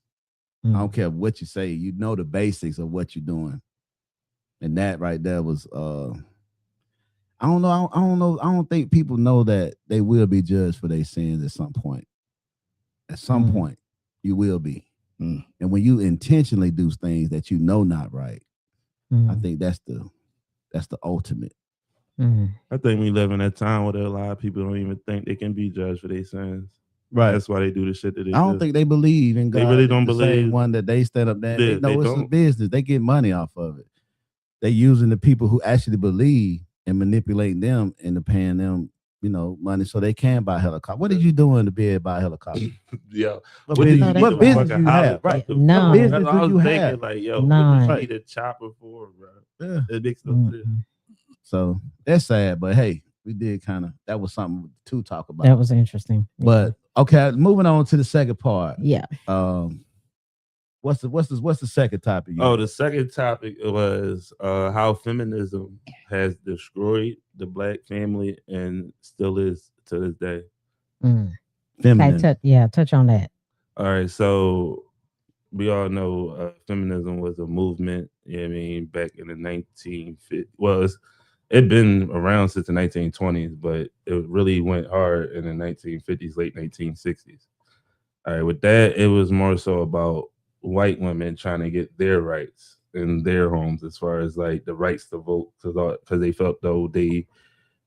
I don't care what you say, you know the basics of what you're doing. And that right there was I don't know. I don't think people know that they will be judged for their sins at some point. At some point, you will be. And when you intentionally do things that you know not right, I think that's the ultimate. I think we live in a time where a lot of people don't even think they can be judged for their sins. Right. That's why they do the shit that they I don't do. think they believe in God. They really don't the same believe. one that they stand up there. Yeah, They know they it's a don't. business. They get money off of it. They using the people who actually believe and manipulating them into paying them, money so they can buy a helicopter. What did you doing to be able to buy a helicopter? Yeah. What What did business, you what need a business fucking you have? helicopter Right. for? None. What business That's what I do was you thinking, have? like, yo, None. what do you need a chopper for, bro? Yeah. It makes no sense. So that's sad, but hey, we did that was something to talk about. That was interesting. But okay, moving on to the second part. yeah. What's the second topic? Oh, the second topic was how feminism has destroyed the black family and still is to this day. Okay, Feminine. touch on that. All right, so we all know feminism was a movement. I mean, back in the 1950s. Well, it's been around since the 1920s, but it really went hard in the 1950s, late 1960s. All right, with that, it was more so about white women trying to get their rights in their homes, as far as like the rights to vote, because they felt though they,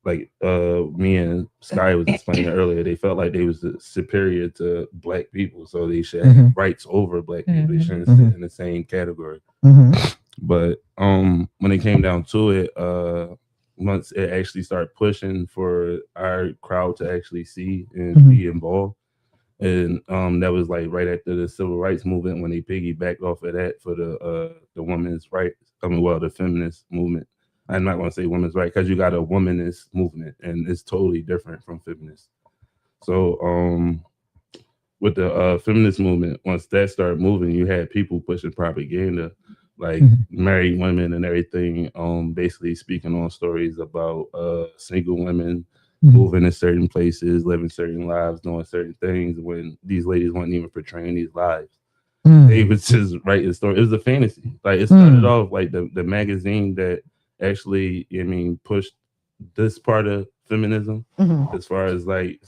like me and Sky was explaining earlier, they felt like they was superior to black people, so they should have rights over black people. They shouldn't sit in the same category. But when it came down to it, once it actually started pushing for our crowd to actually see and be involved, and that was like right after the civil rights movement, when they piggybacked off of that for the women's rights. The feminist movement. I'm not going to say women's right, because you got a womanist movement, and it's totally different from feminist. So with the feminist movement, once that started moving, you had people pushing propaganda, like married women and everything, basically speaking on stories about single women moving to certain places, living certain lives, doing certain things, when these ladies weren't even portraying these lives. They was just writing a story. It was a fantasy. Like, it started off like the magazine that actually, pushed this part of feminism, as far as like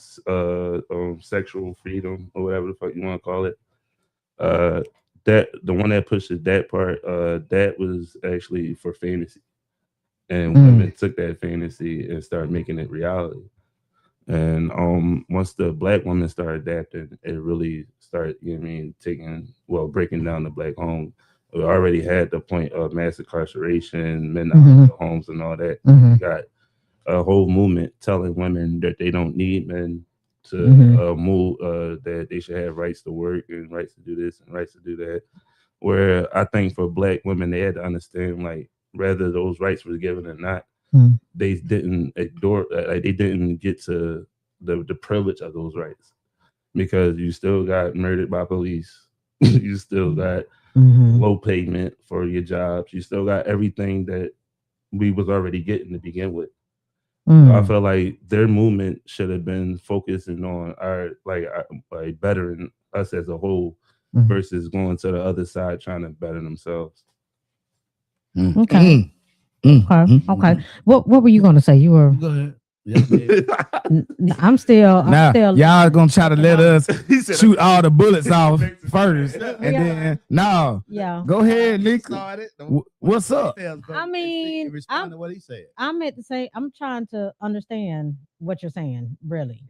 sexual freedom or whatever the fuck you want to call it. That the one that pushes that part, that was actually for fantasy, and women took that fantasy and started making it reality. And once the black women started adapting, it really started, you know what I mean, breaking down the black home. We already had the point of mass incarceration, men out of the homes and all that. Mhm. You got a whole movement telling women that they don't need men to move, that they should have rights to work and rights to do this and rights to do that. Where I think for black women, they had to understand, like, whether those rights were given or not, Mhm. they didn't ignore, like, they didn't get to the privilege of those rights, because you still got murdered by police, you still got Mhm. low payment for your jobs, you still got everything that we was already getting to begin with. I Mm. feel like their movement should have been focusing on like bettering us as a whole, Mhm. versus going to the other side trying to better themselves. Okay. Okay. What were you going to say? You were. Go ahead. Yes, ma'am. I'm still. Now, y'all gonna try to let us He said, shoot all the bullets off first, Yeah. and then no. Yeah. Go ahead, Nick. Started. What's up? I mean, respond to what he said. I'm at the same. I'm trying to understand what you're saying. Really.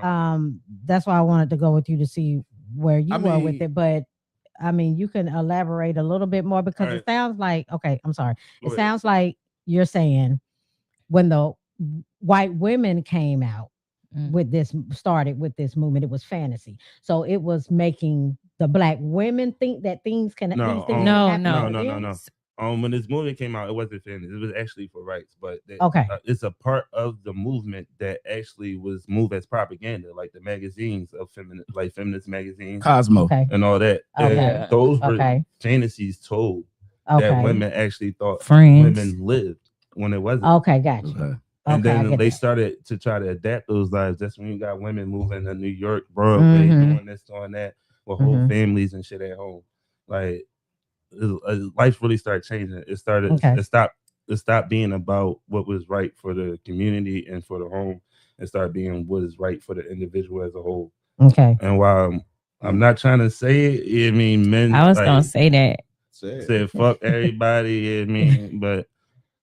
Right. That's why I wanted to go with you to see where you I were with mean- it, but. I mean, you can elaborate a little bit more because All it sounds like, okay, I'm sorry. Go It ahead. sounds like you're saying when the white women came out started with this movement, it was fantasy. So it was making the black women think that these things No, can no. happen No, to no, no, them. no. When this movie came out, it wasn't fairness. It was actually for rights, but Okay. it's a part of the movement that actually was moved as propaganda, like the magazines of feminist magazines Cosmo. Okay. and all that. Okay. And those were Okay. fantasies told Okay. that women actually thought Friends. women lived when it wasn't. Okay, gotcha. Okay. And Okay, I then get they that. started to try to adapt those lives. That's when you got women moving to New York, Broadway, doing this, doing that, with whole families and shit at home. Like, life really started changing. It started. Okay. It stopped being about what was right for the community and for the home, and started being what is right for the individual as a whole. Okay. And while I'm not trying to say it, I mean, men. I was like, gonna say that. said fuck everybody. I mean, but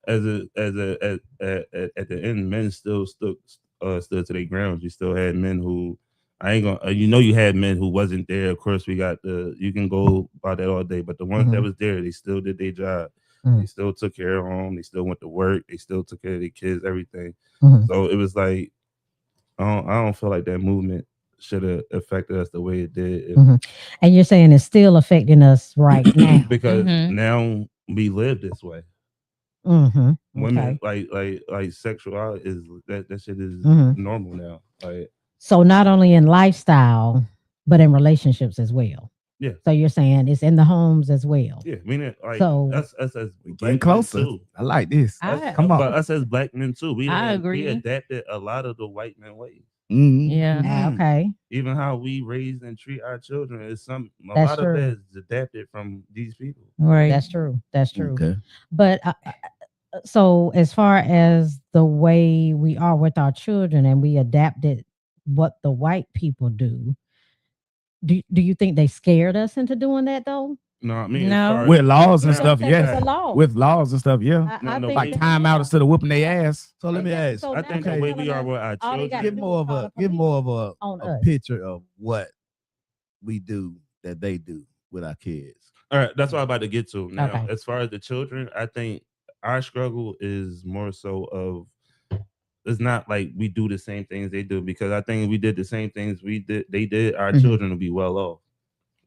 at the end, men still stood to their grounds. You still had men who, I ain't gonna, you had men who wasn't there. Of course, we got you can go about that all day, but the ones that was there, they still did their job. They still took care of home. They still went to work. They still took care of their kids, everything. So it was like, I don't feel like that movement should have affected us the way it did. And you're saying it's still affecting us right now. Because now we live this way. Women like sexuality is that shit is normal now. Like, so not only in lifestyle, but in relationships as well. Yeah. So you're saying it's in the homes as well. yeah, meaning like So- us as Getting black men closer. too. I like this. I- Come on. But us as black men too, we agree. adapted a lot of the white men ways. Yeah. Okay. Even how we raise and treat our children is a That's lot true. of that is adapted from these people. Right. That's true. That's true. Okay. But so as far as the way we are with our children and we adapted what the white people do you think they scared us into doing that though? No, I mean, No. as far as- With laws and No, stuff, Because yeah. it's a law. With laws and stuff, yeah. No, no, Like they- time out instead of whooping their ass. So let me ask. So I now think they're the way telling we are us with our all they children, gotta Give do more is of call a the give police more of on a us. picture of what we do that they do with our kids. all right, that's what I'm about to get to now. Okay. As far as the children, I think our struggle is more so of, it's not like we do the same things they do, because I think if we did the same things they did, our children will be well off,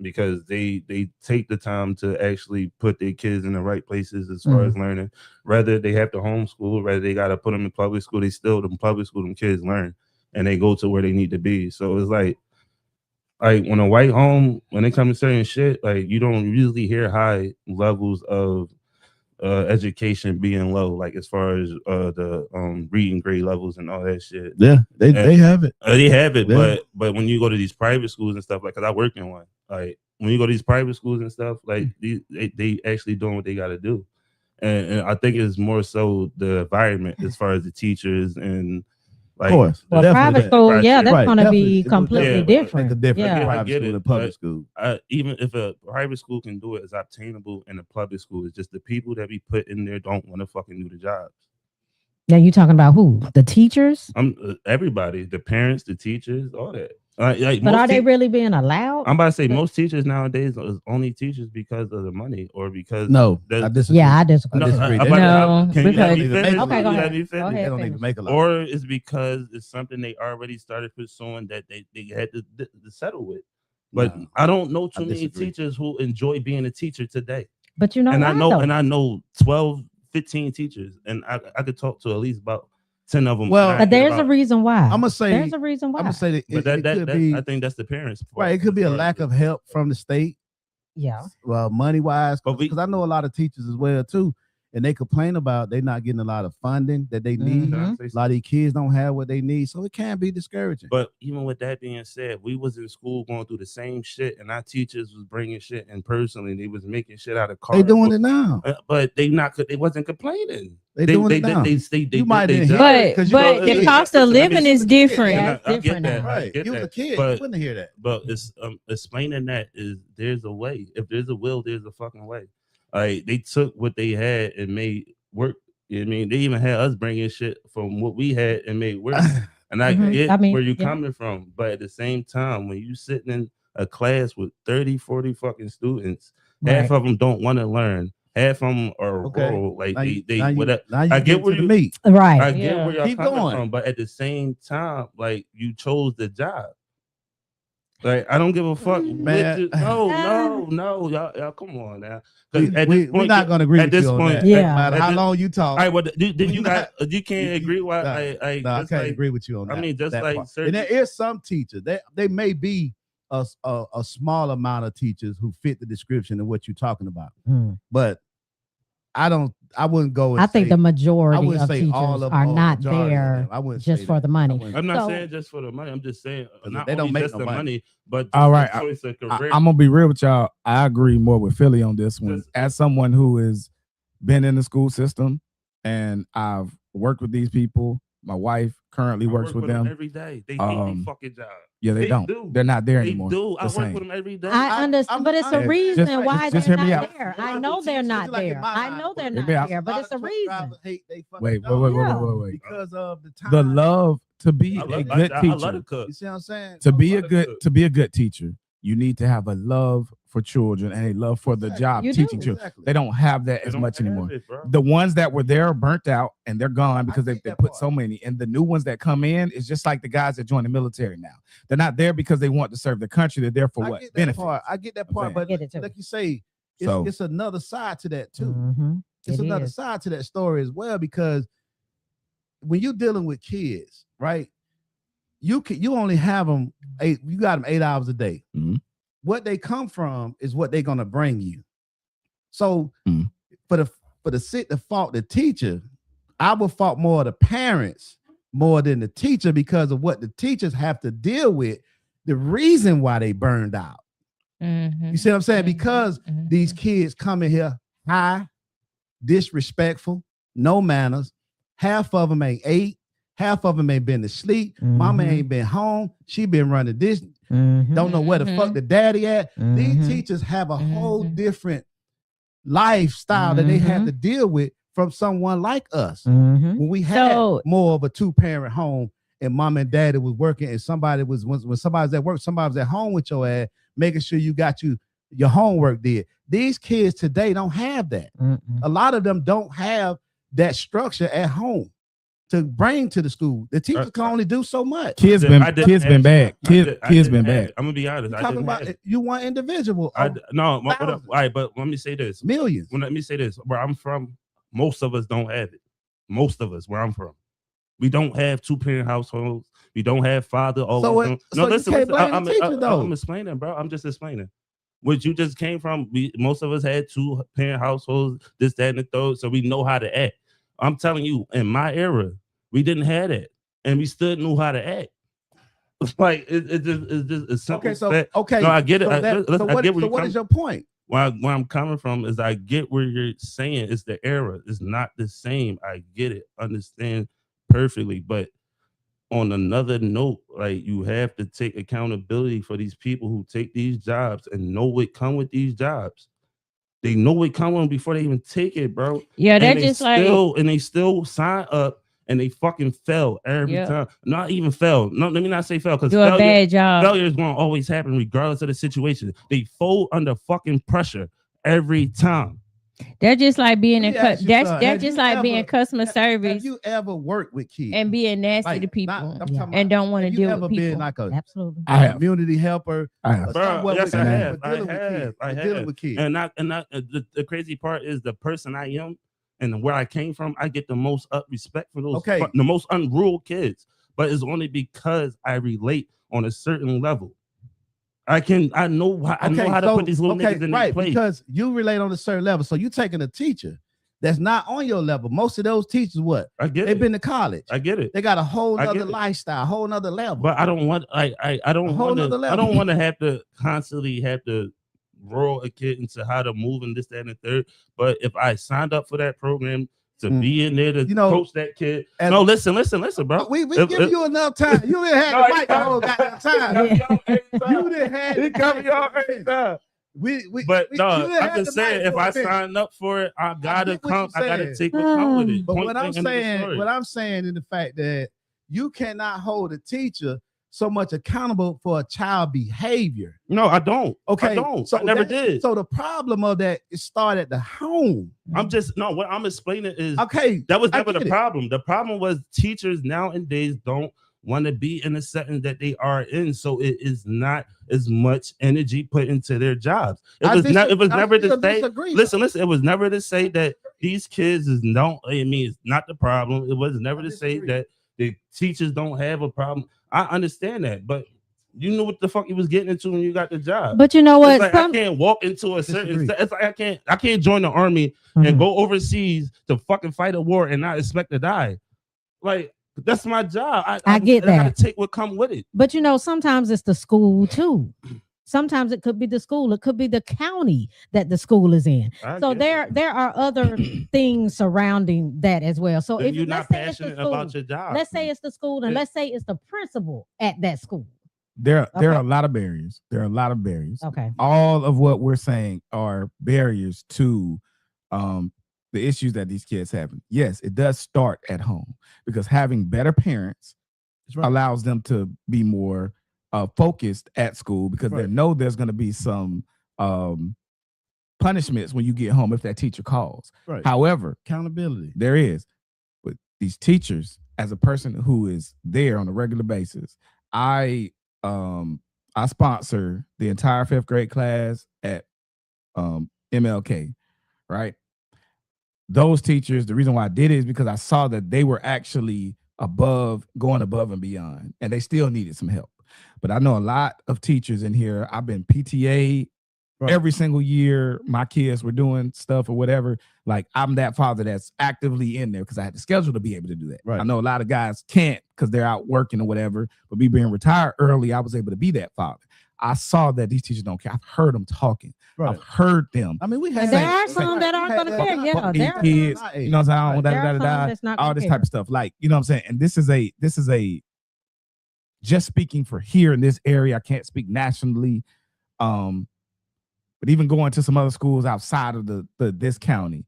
because they take the time to actually put their kids in the right places as far as learning. Whether they have to homeschool, whether they got to put them in public school, they still in public school, them kids learn and they go to where they need to be. So it's like when a white home, when it comes to certain shit, like, you don't usually hear high levels of education being low, like as far as the reading grade levels and all that shit. Yeah, they have it. They have it, Yeah. but when you go to these private schools and stuff, like, because I work in one, like when you go to these private schools and stuff, like they actually doing what they got to do, and I think it's more so the environment as far as the teachers and like. Of course. Well, Definitely private that. school, yeah, that's Right, going to definitely. be It was completely definitely- different. Make a difference. Yeah. I Private get school it, and public but- school. Even if a private school can do it, it's obtainable in a public school. It's just the people that be put in there don't want to fucking do the jobs. Now you talking about who? The teachers? Everybody, the parents, the teachers, all that. Like But most are they really being allowed? I'm about to say most teachers nowadays is only teachers because of the money or because No, there's- I disagree. Yeah, I disagree. No, disagree. I'm They about to- No, can you let me because- finish? Okay, go Can you ahead. let me Go finish? ahead. They don't finish. even make a lot. Or it's because it's something they already started pursuing that they had to settle with. But No, I don't know I too many disagree. teachers who enjoy being a teacher today. But you know and why, I know though? and I know 12, 15 teachers, and I could talk to at least about 10 of them. Well, and I But hear there's a about- reason why. I'm gonna say, There's a reason why. I'm gonna say that But it could be I think that's the parents' fault right. It could be a as far lack as of help from the state. Yeah. Well, money wise, But because I know a lot of teachers as well too, and they complain about they not getting a lot of funding that they need. Mhm. Can I say A lot something? of these kids don't have what they need, so it can be discouraging. But even with that being said, we was in school going through the same shit, and our teachers was bringing shit in personally. They was making shit out of They cardboard. doing it now. But they wasn't complaining. They doing it now. They You might did didn't their hear job. it But 'cause you but know, the listen, cost of listen, let me living say- is different. Yeah, And it's I get different that. now. I right. get You was that. a kid. You But wouldn't hear that. but it's explaining that is there's a way. If there's a will, there's a fucking way. Like they took what they had and made work. You know what I mean, they even had us bringing shit from what we had and made work. And I Mhm. get I mean, where you're yeah. coming from, but at the same time, when you sitting in a class with 30, 40 fucking students, half Right. of them don't want to learn. Half of them are Okay. rural, like Now you- they now you- whatever. now you I get get where to the you- meat. Right. I get Yeah. where y'all Keep coming going. from, but at the same time, like you chose the job. Like I don't give a fuck. Man. No, y'all come on now. 'Cause at this We're point, not gonna agree at with this you on point- that. Yeah. No matter at how this- long you talk. all right, well, then We you got you can't you- agree. Why no, I no, I just can't like agree with you on I that. mean, just that like part. certain- And there is some teachers. They may be a small amount of teachers who fit the description of what you're talking about. Hmm. But I wouldn't go. And I think say, the I majority wouldn't of say teachers all of are them, not majority of there them. I wouldn't just say for that. the money. I wouldn't- I'm not So- saying just for the money. I'm just saying not They don't only make just no the money. money, but All just right, the choice of career. I'm gonna be real with y'all. I agree more with Philly on this one. Just- As someone who has been in the school system and I've worked with these people, my wife currently I works work with them. every day. They hate their fucking job. Yeah, they don't. do. They're not there They anymore. do. I The work same. with them every day. I understand, but it's a I'm- reason just- why just they're hear me not out. there. Well, I know they're not like in there. my I eye, know they're Hear not me out. there, but it's a reason. drivers hate they fucking Wait, job wait. because of the time. The love to be I a love, good I love teacher. to cook. You see what I'm saying? To be a love to good cook. to be a good teacher, you need to have a love for children and a love for the Exactly. job You teaching do. children. Exactly. They don't have that They as don't much have anymore. it, bro. The ones that were there are burnt out and they're gone I because they get that put part. so many. And the new ones that come in is just like the guys that join the military now. They're not there because they want to serve the country. They're there for I what? get that Benefits. part. I get that I'm part, saying. but Get it too. like you say, So- it's another side to that too. Mhm. It's It another is. side to that story as well, because when you're dealing with kids, right? You only have them you got them 8 hours a day. Mhm. What they come from is what they're gonna bring you. So Mhm. for the fault the teacher, I would fault more of the parents more than the teacher because of what the teachers have to deal with, the reason why they burned out. Mhm. You see what I'm saying? Mhm. Because Mhm. these kids come in here high, disrespectful, no manners. Half of them ain't ate. Half of them ain't been to sleep. Mama Mhm. ain't been home. She been running this. Mhm. Don't know where the fuck the daddy at. These Mhm. teachers have a whole Mhm. different lifestyle that they have Mhm. to deal with from someone like us. Mhm. When we had So- more of a two-parent home and mom and daddy was working and somebody was when somebody was at work, somebody was at home with your ass, making sure you got your homework did. These kids today don't have that. Mm-mm. A lot of them don't have that structure at home to bring to the school. The teachers can only do so much. Kids I been didn't have bad. it. Kids I been didn't have bad. it. I'm gonna be honest. You're I talking didn't about have it. you want individual. No, all thousands. right, but let me say this. Millions. Let me say this. Where I'm from, most of us don't have it. Most of us, where I'm from, we don't have two-parent households. We don't have father. So what- No, so you listen. can't blame the I'm teacher, though. I'm explaining, bro. I'm just explaining. What you just came from, most of us had two-parent households, this, that, and the third, so we know how to act. I'm telling you, in my era, we didn't have that, and we still knew how to act. Like it's just a simple Okay, so fact. okay. No, I get it. So, that, Listen, so I what, get where so you what come- is your point? where I'm coming from is I get where you're saying it's the era. It's not the same. I get it, understand perfectly. But on another note, like you have to take accountability for these people who take these jobs and know what come with these jobs. They know what come with them before they even take it, bro. Yeah, And they're they just like still, and they still sign up and they fucking fail every Yep. time. Not even fail. No, let me not say fail because Do a bad job. failure is going to always happen regardless of the situation. They fold under fucking pressure every time. They're just like being Let in me ask you that's something. Have just you like being ever- customer Have service you ever worked with kids and being nasty Like, to people I'm Yeah. talking about, and don't want to have you deal ever with been people. like a Absolutely. I have. community helper? I have. or Bro, somewhat yes, with I kids, have. but dealing with kids, I but dealing have. with kids. The crazy part is the person I am and where I came from. I get the most respect for those, Okay. the most unruly kids, but it's only because I relate on a certain level. I know how to put these little niggas in their place. Because you relate on a certain level. So you taking a teacher that's not on your level. Most of those teachers, what? I get They've it. been to college. I get it. They got a whole I get nother it. lifestyle, whole nother level. But I don't want I don't A whole want nother to level. I don't want to have to constantly have to roll a kid into how to move and this, that, and the third. But if I signed up for that program to be in there to coach that kid, as- no, listen, bro. we If- give if- you enough time. You didn't have No, the mic the whole goddamn time. You didn't have He the cover mic. y'all every time. you But didn't I'm have just the mic saying, if for a I minute. signed up for it, I gotta get what come. you're I gotta saying. take what come with it. But Point what I'm blank, end of the saying, story. what I'm saying in the fact that you cannot hold a teacher so much accountable for a child behavior. No, I don't. Okay, I don't. so I never that- did. So the problem of that is start at the home. I'm just what I'm explaining is Okay, that was I never the get it. problem. The problem was teachers nowadays don't want to be in the setting that they are in, so it is not as much energy put into their jobs. It was never to say. Listen. It was never to say that these kids is no. I mean, it's not the problem. It was never to say that the teachers don't have a problem. I understand that, but you knew what the fuck you was getting into when you got the job. But you know what? It's like I can't walk into a certain. It's like I can't join the army and go overseas to fucking fight a war and not expect to die. Like that's my job. I get I gotta that. take what come with it. But you know, sometimes it's the school too. Sometimes it could be the school. It could be the county that the school is in. So there are other things surrounding that as well. So If if you're let's not say it's the passionate school, about your job, let's say it's the school, and let's say it's the principal at that school. There are Okay. a lot of barriers. There are a lot of barriers. Okay. All of what we're saying are barriers to the issues that these kids have. Yes, it does start at home because having better parents allows them to be more focused at school because they know there's going to be some punishments when you get home if that teacher calls. Right. However, Accountability. there is, but these teachers, as a person who is there on a regular basis, I sponsor the entire 5th grade class at MLK, right? Those teachers, the reason why I did it is because I saw that they were actually going above and beyond, and they still needed some help. But I know a lot of teachers in here. I've been PTA every single year. My kids were doing stuff or whatever. Like I'm that father that's actively in there because I had the schedule to be able to do that. Right. I know a lot of guys can't because they're out working or whatever. But me being retired early, I was able to be that father. I saw that these teachers don't care. I've heard them talking. Right. I've heard them. I mean, we had There are some that aren't going to care. Yeah, Fuck there these are kids, you know what I'm saying? There are some that's not All gonna this care. type of stuff. Like, you know what I'm saying? And this is a just speaking for here in this area. I can't speak nationally. But even going to some other schools outside of this county,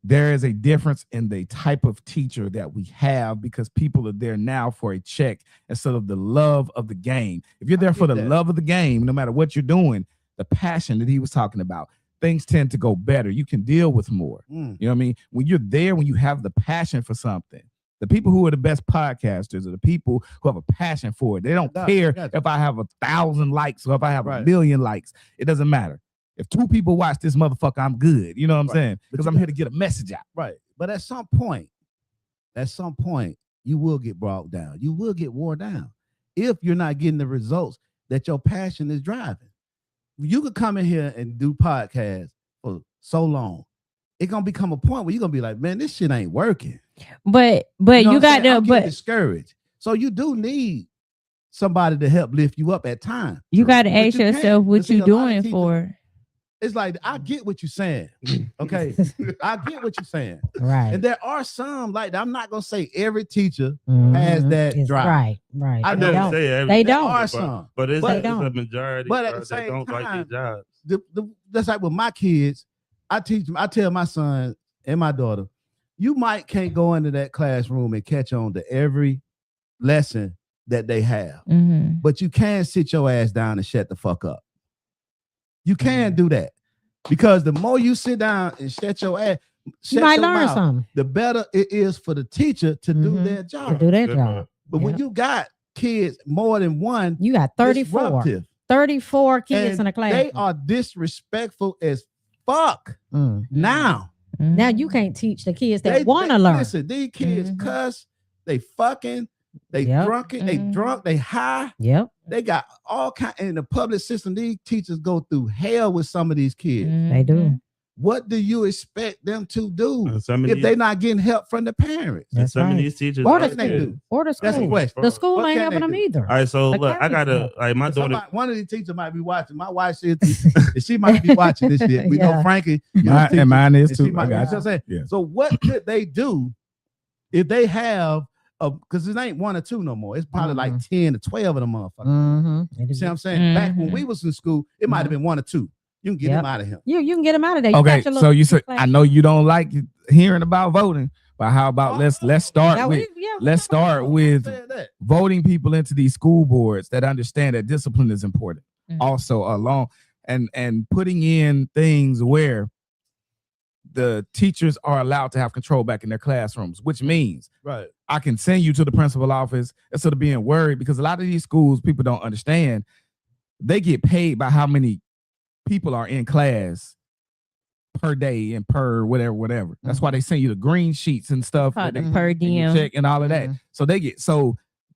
there is a difference in the type of teacher that we have because people are there now for a check instead of the love of the game. If you're there for the love of the game, no matter what you're doing, the passion that he was talking about, things tend to go better. You can deal with more. You know what I mean? When you're there, when you have the passion for something, the people who are the best podcasters are the people who have a passion for it. They don't care if I have 1,000 likes or if I have 1,000,000 likes. It doesn't matter. If 2 people watch this motherfucker, I'm good. You know what I'm saying? Because I'm here to get a message out. Right. But at some point, you will get brought down. You will get worn down if you're not getting the results that your passion is driving. You could come in here and do podcasts for so long. It's gonna become a point where you're gonna be like, man, this shit ain't working. But You know you what I'm got saying? to I'm getting but discouraged. So you do need somebody to help lift you up at times. you got to But ask you can't. yourself what See, you a lot of doing teachers- for. It's like I get what you're saying. Okay. I get what you're saying. Right. And there are some, like I'm not gonna say every teacher has that It's drive. right. Right. I I know never don't. say everything. They There don't. are some. But it's But- a don't. majority But at bro, the that same don't like time, their jobs. That's like with my kids. I teach them. I tell my son and my daughter, You might can't go into that classroom and catch on to every lesson that they have, Mhm. but you can sit your ass down and shut the fuck up. You can do that because the more you sit down and shut your ass, You shut might your learn mouth, something the better it is for the teacher to do Mhm. their to job. do their Good job. But when you got kids more than one, You got 34, disruptive, 34 kids and in a class. they are disrespectful as fuck Mm. now. Now Mhm. you can't teach the kids that want to learn. Listen, these kids Mhm. cuss, they fucking, they Yep. drunken, they Mhm. drunk, they high. Yep. They got all kind in the public system. These teachers go through hell with some of these kids. They do. Mhm. What do you expect them to do And some of if these- they're not getting help from the parents? and That's some of right. these teachers Or are the they kids. do. Or the That's the school. question. The school What ain't can helping they them do? either. All right, so The look, I county's gotta help. like my daughter. One of these teachers might be watching. My wife said she might be watching this shit. We know Yeah. Frankie. And mine is and she too. might- I got you know what you. I'm saying? Yeah. So what could they do if they have because it ain't 1 or 2 no more. It's probably like 10 to 12 of them motherfuckers. Mm-hmm. You see what I'm saying? Back when Mhm. we was in school, it might have been 1 or 2. You can get Yep. him out of here. You can get them out of there. You Okay, got your so little you said class. I know you don't like hearing about voting, but how about let's start Yeah, with we let's talking about start voting. with Saying that. voting people into these school boards that understand that discipline is important. Mhm. Also along and putting in things where the teachers are allowed to have control back in their classrooms, which means Right. I can send you to the principal office instead of being worried, because a lot of these schools, people don't understand, they get paid by how many people are in class per day and per whatever. That's why they send you the green sheets and stuff. Called that the they- per and you diem. check and all of that. Mhm. So so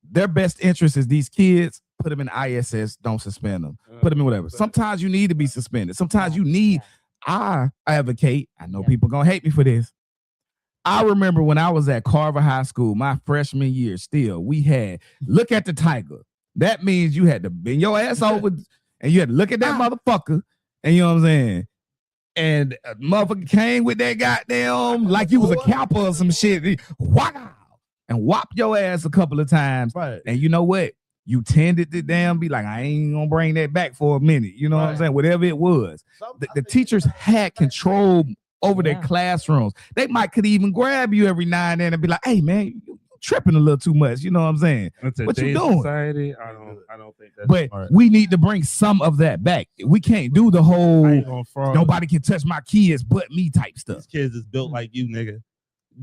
their best interest is these kids. Put them in ISS, don't suspend them. Put them in whatever. Sometimes you need to be suspended. Sometimes you need. I advocate. I know Yeah. people gonna hate me for this. I remember when I was at Carver High School, my freshman year, still, we had look at the tiger. That means you had to bend your ass over and you had to look at that motherfucker. And you know what I'm saying? And a motherfucker came with that goddamn, like you was a cowper or some shit. Wow. And whop your ass a couple of times. Right. And you know what? You tended to damn be like, I ain't gonna bring that back for a minute. You know what I'm Right. saying? Whatever it was. The teachers had control over their Yeah. classrooms. They could even grab you every now and then and be like, hey man, you tripping a little too much. You know what I'm saying? In What you today's doing? Society, I don't think that's But smart. we need to bring some of that back. We can't do the I whole ain't gonna fraud. nobody can touch my kids but me type stuff. These kids is built like you, nigga.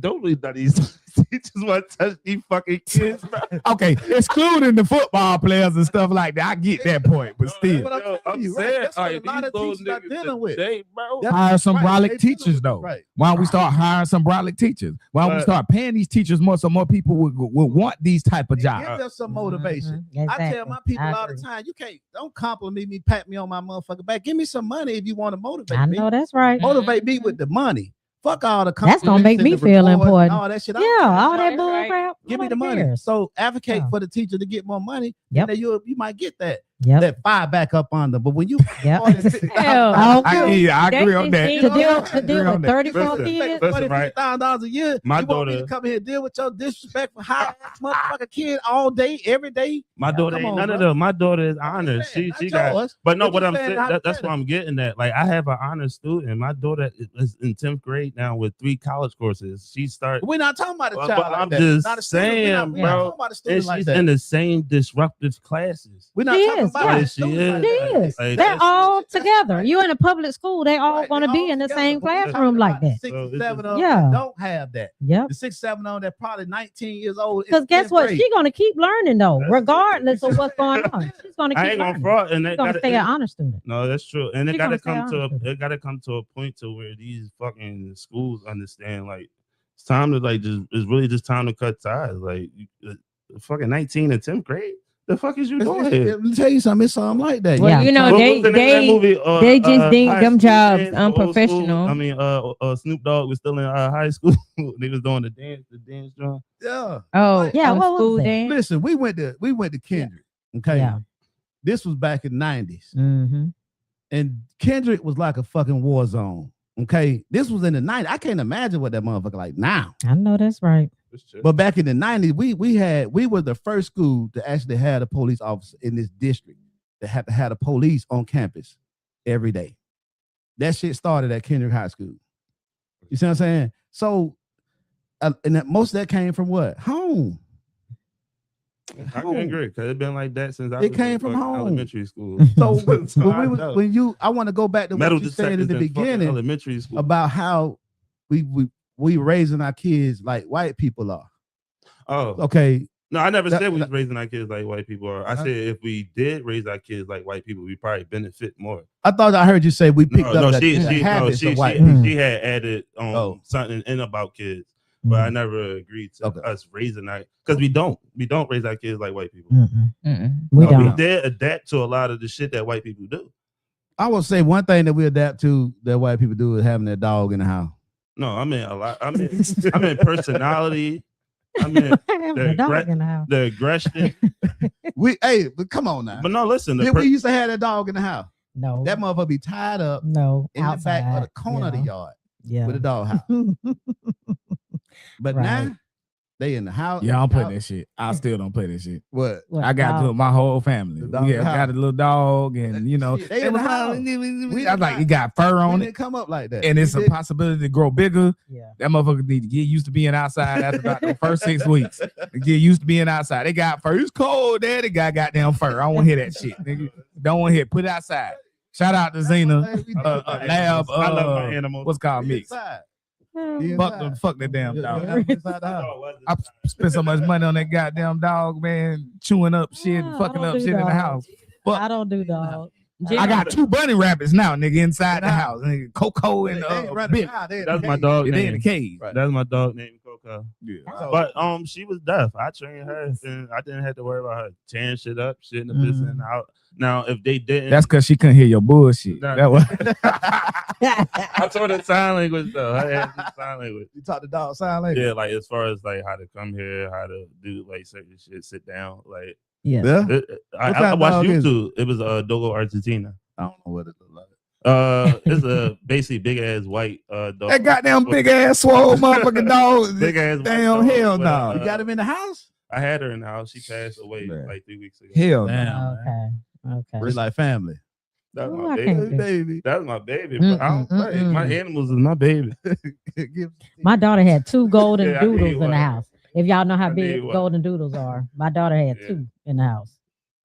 Don't believe that these teachers want to touch these fucking kids, bro. Okay, excluding the football players and stuff like that. I get that point, but still. what I'm telling I'm you, right? saying, That's what like, a lot these of little teachers are niggas dealing with. today, bro. That's Hire some right, brolic they dealing teachers with- though. Right. Why don't we start hiring some brolic teachers? Why don't we But- start paying these teachers more so more people would want these type of jobs? Give them some motivation. Mhm. I tell Exactly. my people I all the agree. time, don't compliment me, pat me on my motherfucking back. Give me some money if you want to motivate I me. know that's right. Motivate me with the money. Fuck all the That's gonna make compliments and me the feel rewards and important. all that shit. I Yeah, don't care. all that Right, bull right. crap. Give me the nobody money. cares. So advocate Yeah. for the teacher to get more money. Yep. And then you might get that Yep. fire back up on them. But when you Yep. Hell, Okay. I agree on that. They To just deal, think- to deal Agree on with that. 34 Listen, kids. listen, right. $50,000 a year. My you want me to daughter- come here and deal with your disrespectful high ass motherfucking kid all day, every day? My daughter come ain't on, none of bro. them. My daughter is I'm honest. saying, She not got. yours. But no, But what you I'm saying saying, that's hypothetical. what I'm getting at. Like, I have an honest student. My daughter is in 10th grade now with 3 college courses. She started, We're not talking about a Well, child but like I'm that. just Not a student. We're not saying, talking bro, about a and student she's like that. in the same disruptive classes. We're not She talking is, about yeah. a She student is. like She that. is. Like, They're that's- all together. You in a public school, they all Right, want to they be all in the together, same but we're talking classroom like about the that. 6 So or it's 7 just- of them Yeah. that don't have that. Yep. The 6, 7 of them that probably 19 years old. in Because guess 10th what? grade. She's gonna keep learning though, That's- regardless of what's going on. She's gonna I keep ain't gonna learning. fraud, and She's it gonna gotta, stay an honor student. no, that's true, and it She gotta gonna stay come to honest with it gotta come to a point to where these fucking schools understand, like, it's time to it's really just time to cut ties. Like, fucking 19 and 10th grade, the fuck is you doing here? Let me tell you something. It's something like that. Well, Yeah. you know, What they was the name of that they movie? they just think High them School jobs Dance, Old School? unprofessional. I mean, Snoop Dogg was still in high school. They was doing the dance drum. Yeah. Oh, Yeah, what was school that? dance. Listen, we went to Kendrick. Okay. Yeah. This was back in the 90s. Mm-hmm. And Kendrick was like a fucking war zone. Okay. This was in the 90s. I can't imagine what that motherfucker like now. I know that's right. But back in the 90s, we were the first school to actually have a police officer in this district that had to have a police on campus every day. That shit started at Kendrick High School. You see what I'm saying? So and that, most of that came from what? Home. I can agree because it's been like that since I It was came in from fucking home. elementary school. So So I know. I want to go back to Metal what you said in detectors the in fucking beginning elementary school. about how we raising our kids like white people are. Oh, Okay, no, I never That- said we was that- raising our kids like white people are. I said if we did raise our kids like white people, we probably benefit more. I thought I heard you say we picked No, up she the habits of white people. people. she had added Oh. something in about kids, but I never agreed to Okay. us raising that because we don't raise our kids like white people. Mm-mm. We No, we don't. did adapt to a lot of the shit that white people do. I would say one thing that we adapt to that white people do is having their dog in the house. No, I mean a lot. I mean personality. I mean The dog in the house. the aggression. But come on now. But no, listen. Then we used to have that dog in the house. No. That motherfucker be tied up no. in the back of the corner of the yard Yeah. with a dog house. But Right. now they in the house. Yeah, I don't play out- that shit. I still don't play that shit. What? What, I got to dog? my whole family. The dog We got house. a little dog, and you know, Shit, they in the house. I was like, it got fur We on it, didn't come up like that. and it's We a didn't. possibility to grow bigger. Yeah. That motherfucker need to get used to being outside after about the first 6 weeks. Get used to being outside. They got fur. It's cold, daddy. Got goddamn fur. I don't want to hear that shit, nigga. Don't want to hear. Put it outside. Shout out to Zena. Lab. I love my animals. What's called mix. Inside. Fuck that damn dog. Yeah, inside the house. I spent so much money on that goddamn dog, man, chewing up shit, Yeah, I fucking don't up do shit in the dogs. house. I don't do dog. I got 2 bunny rabbits now, nigga, inside the house. Nigga, Coco and They ain't running Bill. around, they in That's the my cage. dog They in the name. cage. Right. That's my dog named Coco. Yeah. So- But she was deaf. I trained her, and I didn't have to worry about her tearing shit up, shitting the piss in out. Now, if they didn't, That's because she couldn't hear your bullshit. Nah. That was I told her sign language though. I had to sign language. You talk to dog sign language. Yeah, like as far as like how to come here, how to do like certain shit, sit down. Like Yeah. Yeah. I kind of watched dog is it? YouTube. It was Dogo Argentina. I don't know what it look like. It's a basically big ass white dog. that goddamn big ass swole motherfucking dog. Big ass. white Damn, dog hell with, no. You got him in the house? I had her in the house. She passed away Man. like 3 weeks ago. Hell no. Damn. Okay. Okay. We like family. That's Ooh, my I baby. can't Hey, do- baby. That's my baby. Bro. I don't play. Mm-mm. My animals is my baby. Give- My daughter had 2 golden Yeah, I need doodles in one. the house. If y'all know how I big need one. golden doodles are, my daughter had Yeah. 2 in the house.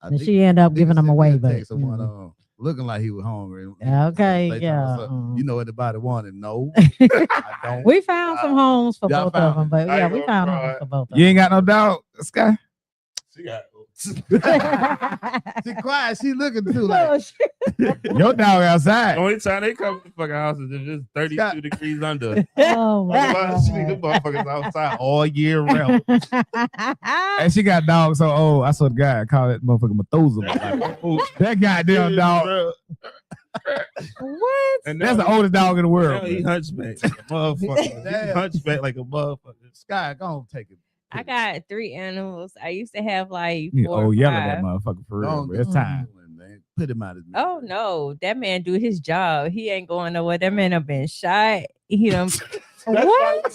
I And think- she ended up Nigga giving them sent me away, a but text of one, looking like he was hungry. Okay, They told yeah, us, you know anybody wanted? No, I don't. we found some homes for Y'all both of them, but I yeah, ain't we gonna found cry. homes for both of You ain't got no dog, Sky? She got. them. She quiet. She looking too like. Your dog The outside. only time they come to the fucking house is if it's 32 Scott. degrees under. Oh my Otherwise, she need them motherfuckers outside all year round. And she got dogs so old. I saw the guy call that motherfucker Methuselah. Like, that goddamn dog. What? And That's now the oldest dog in the Now world. he man. hunchback like a motherfucker. He Damn. hunchback like a motherfucker. Sky, go on, take it. I got 3 animals. I used to have like Yeah, 4 oh, or yell at 5. that motherfucker for Go real. on, Bro. It's do time. it, man. Put him out of. Oh no, that man do his job. He ain't going nowhere. That man have been shot. He done What?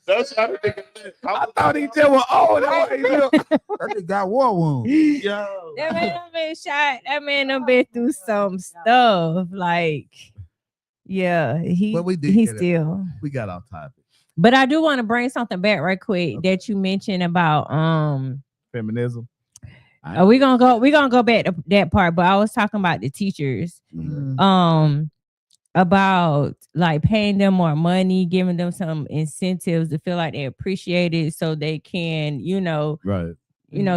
That's how the nigga lit. I thought he just was old. That's why he look. That nigga got war wounds. Yo. that man done been shot. That man done been through some stuff. Like, yeah, But we did he get it. still. We got off topic. But I do want to bring something back right quick that you mentioned about Feminism. we're gonna go back to that part, but I was talking about the teachers. About like paying them more money, giving them some incentives to feel like they appreciate it so they can, Right.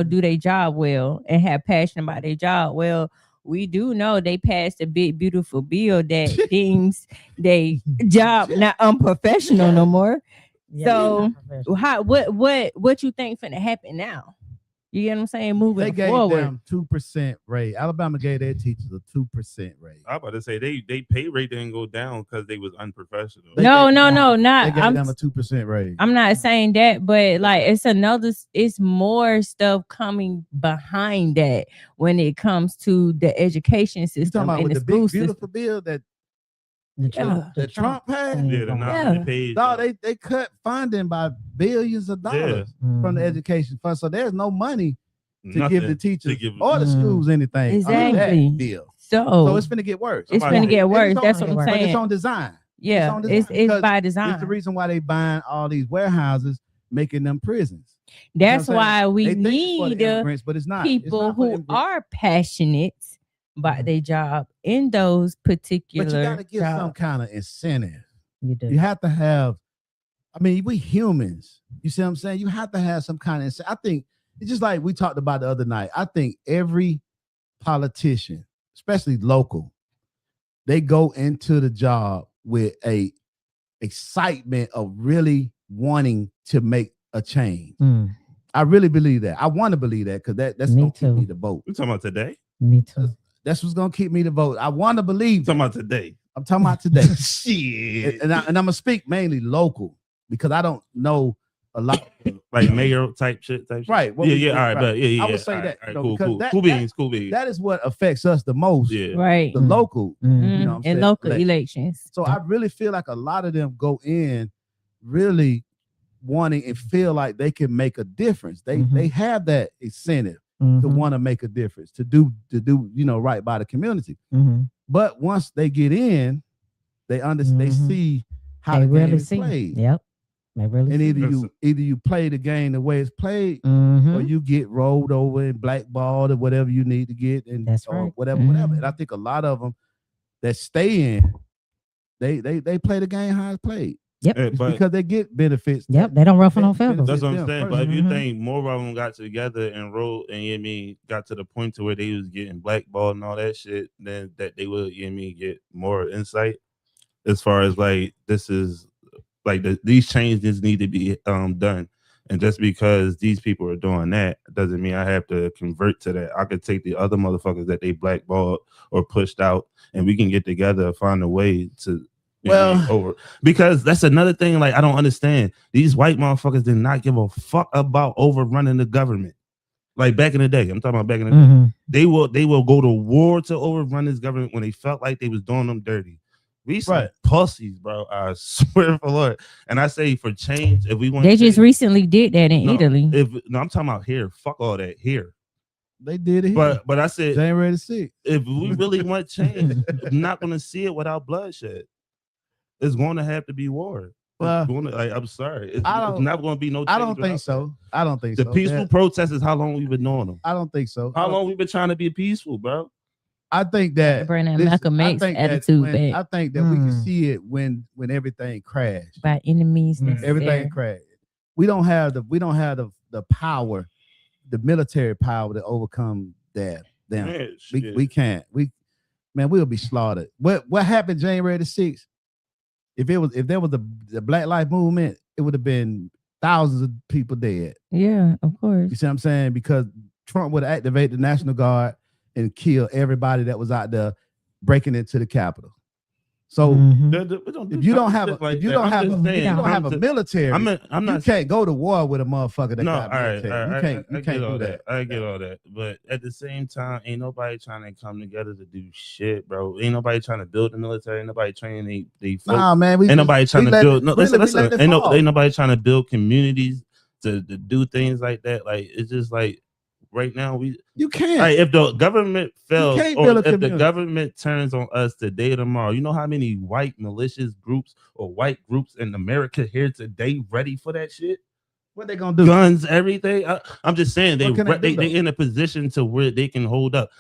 do their job well and have passion about their job. Well, we do know they passed a big beautiful bill that deems they job not unprofessional no more. So, what you think finna happen now? You get what I'm saying? They Moving gave forward. them 2% raise. Alabama gave their teachers a 2% raise. I'm about to say they pay rate didn't go down because they was unprofessional. They No, gave- not. They gave them a 2% raise. I'm not saying that, but like it's more stuff coming behind that when it comes to the education You system talking about and with the the big school system. beautiful bill that Yeah. that Trump passed? Yeah, the Yeah. 900 page. No, they cut funding by billions of dollars from the education fund. So there's no money to give the teachers or the Mm. schools anything. under Exactly. That deal. So So it's gonna get worse. it's Somebody- gonna get worse. It's That's on- what I'm but saying. It's on design. Yeah, on it's design because by It's the design. reason why they buying all these warehouses, making them prisons. That's You know what I'm why saying? we They think it's for need the immigrants, but it's not. It's people not for who immigrants. are passionate about Mhm. their job in those particular But you got to give some jobs. kind of incentive. You do. You have to have. I mean, we humans. You see what I'm saying? You have to have some kind of incentive. I think it's just like we talked about the other night. I think every politician, especially local, they go into the job with a excitement of really wanting to make a change. Mm, I really believe that. I want to believe that because that's Me gonna keep me too. to vote. We talking about today? me too. That's what's gonna keep me to vote. I want to believe. Talking that. about today. I'm talking about today. Shit. and I'm gonna speak mainly local because I don't know a lot. Like mayor type shit. Right, what Yeah, we yeah. do, All right, right. but yeah. I would say all that, right, you know, cool, because cool. that- Cool beans, cool beans. That is what affects us the most. Yeah. Right. The local. Mm. You know what I'm in saying? local Like, elections. so I really feel like a lot of them go in really wanting and feel like they can make a difference. They Mhm. have that incentive to Mhm, want to make a difference, to do right by the community. mhm. But once they get in, they understand, they Mhm. see how They the game really is see. played. Yep. They really And see. either you play the game the way it's played, or Mhm. you get rolled over and blackballed or whatever you need to get, and That's or right. whatever. Mhm. And I think a lot of them that stay in, they play the game how it's played. Yeah, It's but because they get benefits. Yep. They don't ruffle no benefit feathers. that's what I'm them saying. first. But if you Mhm. think more of them got together and wrote and got to the point to where they was getting blackballed and all that shit, then that they would get more insight as far as like this is like these changes need to be done. And just because these people are doing that doesn't mean I have to convert to that. I could take the other motherfuckers that they blackballed or pushed out, and we can get together and find a way to over. Because that's another thing. Like I don't understand. These white motherfuckers did not give a fuck about overrunning the government. Like back in the day, I'm talking about back in the day. Mhm. They will go to war to overrun this government when they felt like they was doing them dirty. We some Right. pussies, bro. I swear for Lord. And I say for change, if we want They change, just recently did that in no, Italy. I'm talking about here. Fuck all that here. They did it. Here. But I said January the 6th. if we really want change, I'm not gonna see it without bloodshed. It's going to have to be war. Well, I'm sorry. It's don't- not going to be no. I change don't think without so. I don't think that. so. The peaceful protests is how long we've been doing them. I don't think so. How long we've been trying to be peaceful, bro? I think that Bring that listen, Malcolm I X think that attitude when- back. I think that we can Mm. see it when everything crashed. By enemies. Mm. Everything crashed. We don't have the power, the military power to overcome that. Them. Man, We can't. We'll be slaughtered. What happened January the 6th? If there was the Black Lives Movement, it would have been thousands of people dead. Yeah, of course. You see what I'm saying? Because Trump would activate the National Guard and kill everybody that was out there breaking into the Capitol. So Mhm. if you don't have a military, I'm you not. can't go to war with a motherfucker that No, got all right, military. You I can't get all do that. I get all that, but at the same time, ain't nobody trying to come together to do shit, bro. Ain't nobody trying to build the military. Ain't nobody training they folks. Nah, man, Ain't nobody trying to build. No, listen. Ain't Ain't nobody trying to build communities to do things like that. Like it's just like right now you can't. Right, if the government fails can't or build a if the community. government turns on us today or tomorrow, you know how many white malicious groups or white groups in America here today ready for that shit? What they gonna do? Guns, everything. I'm just saying What can they do, they though? in a position to where they can hold up.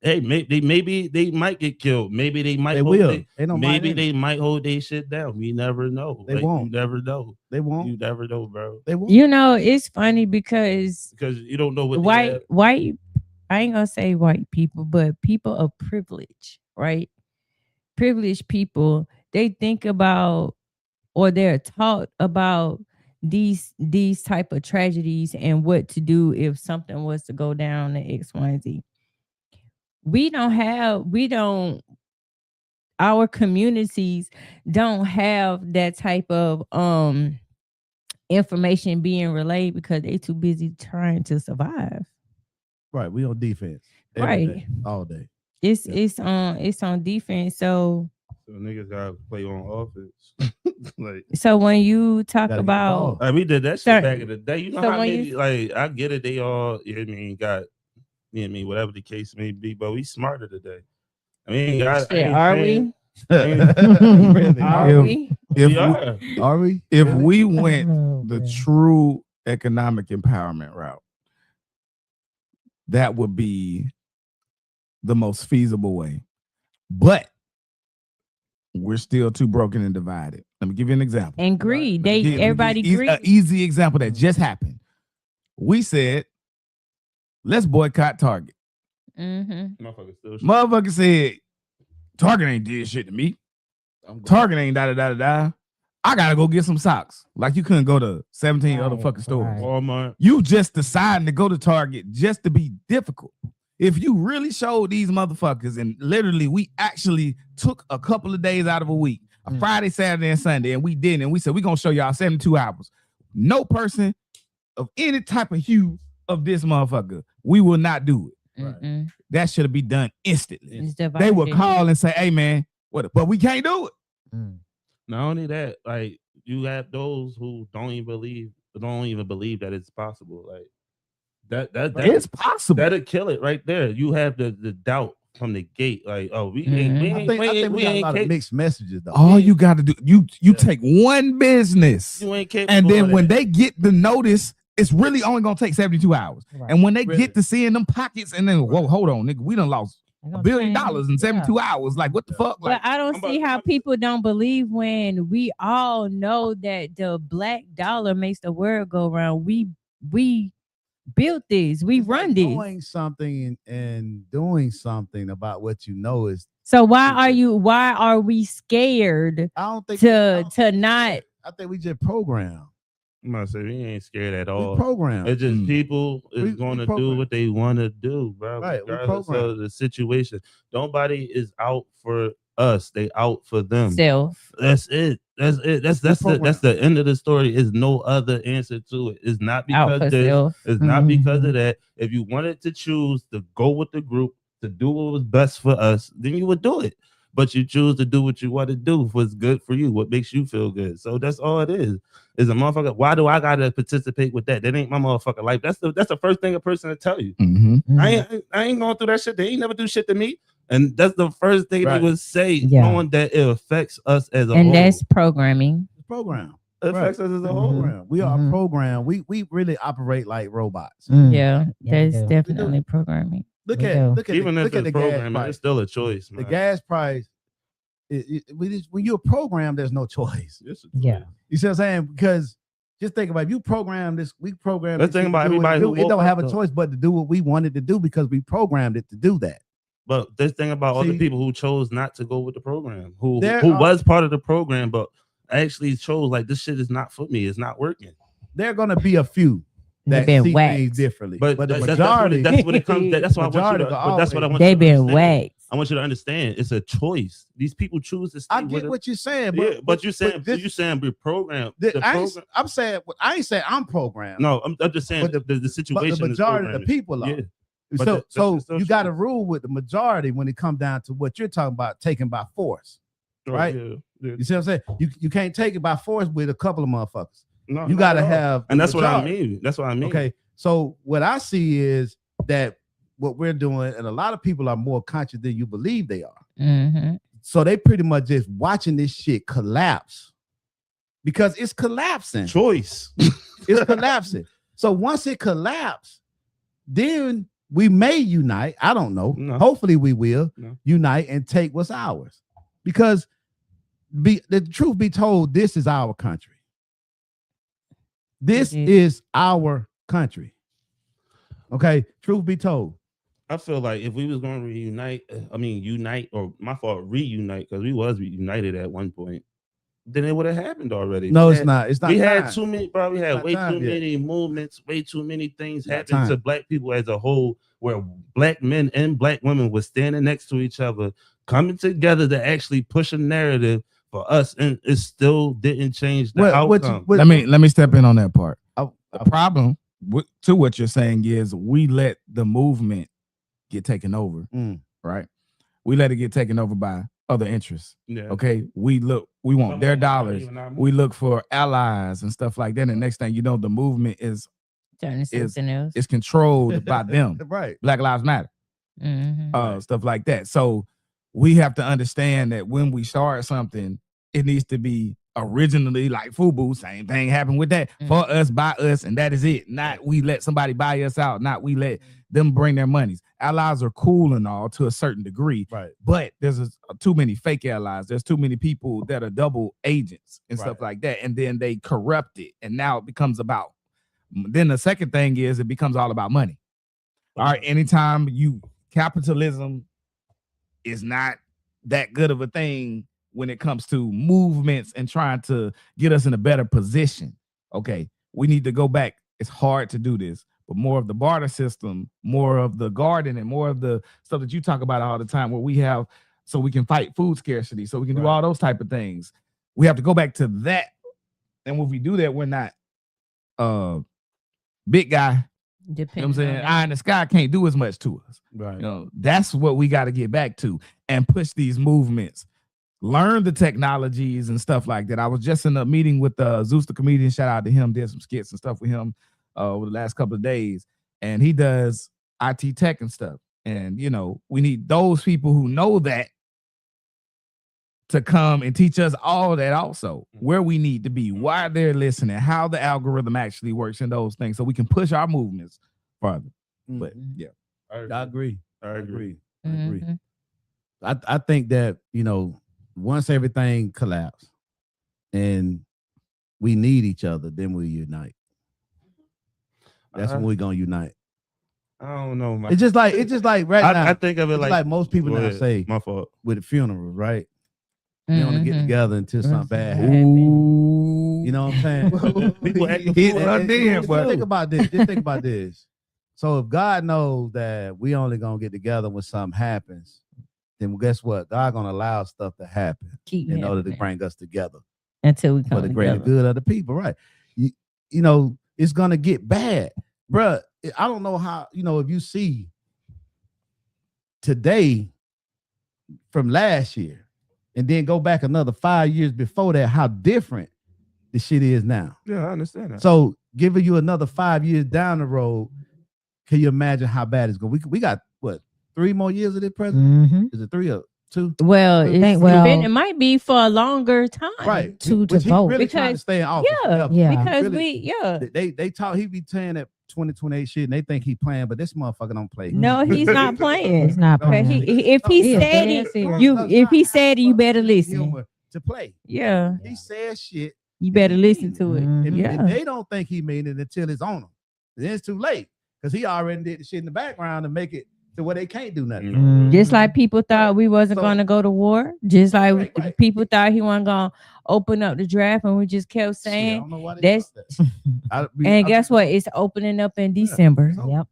Hey, maybe they might get killed. Maybe they might. They hold will. they- Ain't no maybe might in they it. might hold their shit down. We never know. They won't. You never know. They won't. You never know, bro. They won't. You know, it's funny because Because you don't know what they have. white, I ain't gonna say white people, but people of privilege, right? Privileged people, they think about or they're taught about these type of tragedies and what to do if something was to go down to X, Y, and Z. Our communities don't have that type of information being relayed because they too busy trying to survive. Right. We on defense. every Right. day, all day. It's Yeah. it's on defense. So niggas gotta play on offense. Like when you talk Gotta get the about ball. we did that shit Sir, back in the day. You know so how when many you- like I get it, they all got whatever the case may be, but we smarter today. I mean, shit, are we? Really? Are If- we? If We we, are. Are we? if Really? we went Oh, the man. true economic empowerment route, that would be the most feasible way. But we're still too broken and divided. Let me give you an example. And greed. Let me They give you everybody an greed. easy example that just happened. We said, let's boycott Target. Mm-hmm. Motherfucker still Motherfucker said, Target ain't did shit to me. Target ain't da. I gotta go get some socks. Like you couldn't go to 17 other Right, fucking stores. right. Walmart. You just deciding to go to Target just to be difficult. If you really showed these motherfuckers, and literally we actually took a couple of days out of a week, a Mm. Friday, Saturday, and Sunday, and we did, and we said we're gonna show y'all 72 hours. No person of any type of hue of this motherfucker, we will not do it. Mm-mm. That should be done instantly. It's They would divided. call and say, "Hey man, what?" But we can't do it. Mm. Not only that, like you have those who don't even believe that it's possible. Like that It's possible. that'll kill it right there. You have the doubt from the gate. Like, oh, we ain't, we Mhm. I ain't, think, we I ain't, think we we got a ain't lot of cap- mixed messages though. All you got to do, you Yeah. take one business, you ain't capable. and then of when that. they get the notice, it's really only gonna take 72 hours. Right. And when they Really? get to seeing them pockets, and then whoa, hold on, nigga, we done lost They're $1 gonna billion change. in 72 hours. Like what the fuck? But Like I don't I'm about see to- how people don't believe when we all know that the black dollar makes the world go round. We built this. We It's like run this. knowing something and doing something about what you know is. So why are we scared I don't think to not? I think we just program. I'm gonna say we ain't scared at We all. program. It's just Mm. people is We going to do program. what they want to do, bro. Right, we Regardless program. of the situation. Nobody is out for us. They out for them. Self. That's it. That's it. That's the end of the story. Is no other answer to it. It's not Out because for this. self. It's not because Mhm. of that. If you wanted to choose to go with the group to do what was best for us, then you would do it. But you choose to do what you want to do, what's good for you, what makes you feel good. So that's all it is. Is a motherfucker. Why do I gotta participate with that? That ain't my motherfucking life. That's the first thing a person to tell you. mhm. I ain't going through that shit. They ain't never do shit to me. And that's the first thing Right. they would say, Yeah. knowing that it affects us as a And whole. that's programming. It's program. It affects us as a whole. Program. We are Mhm. programmed. We really operate like robots. Mm. Yeah, Yeah, we that's do. definitely programming. Look We at do. look at Even the, if look at it's the gas programming, price. it's still a choice, The man. gas price. When you're programmed, there's no choice. It's a Yeah. choice. You see what I'm saying? Because just think about it, if you program this, we program. Let's this think shit about to do what everybody it who do. It don't woke have up a to- choice but to do what we wanted to do because we programmed it to do that. But this thing about all the See- people who chose not to go with the program, who There who are- was part of the program, but actually chose like this shit is not for me. It's not working. There are gonna be a few They've that been see whacked. things differently, But, the that's majority. that's what it comes. That's why I want you Majority to. go But that's what I always- want. They've you to been understand. whacked. I want you to understand. It's a choice. These people choose to stay I with get it. what you're saying, Yeah, but you saying this- you saying we're programmed. the- The I ain't, program, I'm saying I ain't saying I'm programmed. no, I'm just saying But the but situation. the is majority of the programming. people are. Yeah, but So that's so still you got to true. rule with the majority when it comes down to what you're talking about taken by force. right? Yeah, yeah. You see what I'm saying? You can't take it by force with a couple of motherfuckers. No, You not got to at all. have, and the that's what I majority. mean. That's what I mean. Okay, so what I see is that what we're doing, and a lot of people are more conscious than you believe they are. Mm-hmm. So they pretty much just watching this shit collapse because it's collapsing. Choice. It's collapsing. So once it collapses, then we may unite. I don't know. No. Hopefully we will No. unite and take what's ours. Because the truth be told, this is our country. This It is our country. Okay, truth be told. I feel like if we was going to reunite, unite, or my fault, reunite, because we was reunited at one point, then it would have happened already. No, We it's had- not. It's not. We had time. too many, bro. We had not way time too yet. many movements, way too many things Not happen to time. black people as a whole, where black men and black women were standing next to each other, coming together to actually push a narrative for us, and it still didn't change the outcome. Let me step in on that part. I- The problem to what you're saying is we let the movement get taken over, Mm. right? We let it get taken over by other interests. yeah. Okay, we want their dollars. We look for allies and stuff like that. And the next thing you know, the movement is Turning something else. controlled by them. Right. Black Lives Matter, Mm-hmm. stuff like that. So we have to understand that when we start something, it needs to be originally like FUBU. Same thing happened with that. For us, by us, and that is it. Not we let somebody buy us out. Not we let them bring their monies. Allies are cool and all to a certain degree, Right. but there's too many fake allies. There's too many people that are double agents and stuff Right. like that, and then they corrupt it, and now it becomes about. Then the second thing is it becomes all about money. All right, anytime capitalism is not that good of a thing when it comes to movements and trying to get us in a better position. Okay, we need to go back. It's hard to do this, but more of the barter system, more of the garden, and more of the stuff that you talk about all the time, where we have, so we can fight food scarcity, so we can do all those type of things. We have to go back to that. And when we do that, we're not big guy. You know what I'm saying? Eye in the sky can't do as much to us. Right. You know, that's what we got to get back to and push these movements. Learn the technologies and stuff like that. I was just in a meeting with Zeus the comedian. Shout out to him. Did some skits and stuff with him over the last couple of days. And he does IT tech and stuff. And, you know, we need those people who know that to come and teach us all that also, where we need to be, why they're listening, how the algorithm actually works and those things, so we can push our movements farther. But yeah, I agree. I agree. I agree. Mhm. I think that, you know, once everything collapses and we need each other, then we unite. That's when we're gonna unite. I don't know. It's just like right now. I think of it it's like, like most people go now ahead. say My fault. with the funerals, right? You don't get Mhm. together until something bad Mhm. happens. ooh, You know what I'm saying? People act the Hit fool. her then, Just but think about this. Just think about this. So if God knows that we only gonna get together when something happens, then guess what? God gonna allow stuff to happen Keep in order to happening bring us together until we for come the greater together. good of the people, right? You know, it's gonna get bad, bruh. I don't know how, you know, if you see today from last year and then go back another 5 years before that, how different the shit is now. Yeah, I understand that. So giving you another 5 years down the road, can you imagine how bad it's going? We got what, 3 more years of this president? Mhm. Is it 3 or 2? Well, Well- it might be for a longer time. Right. to Which he vote. really trying to Because- stay in office. yeah, forever. Yeah. Because Really, they talk, he be saying that 2028 shit and they think he playing, but this motherfucker don't play. no, he's not playing. He's not No, Okay, playing. if he He is said dead it, serious. if he said it, you better listen. Humor to play. Yeah, He says shit. you better listen to it. Mhm. And, Yeah. and they don't think he mean it until it's on them. Then it's too late because he already did the shit in the background to make it to where they can't do nothing. Mhm. Just like people thought we wasn't So- going to go to war. Just like Right. people thought he wasn't going to open up the draft, and we just kept Shit, I saying. don't know why they that's- thought that. And guess what? It's opening up in December. Yep.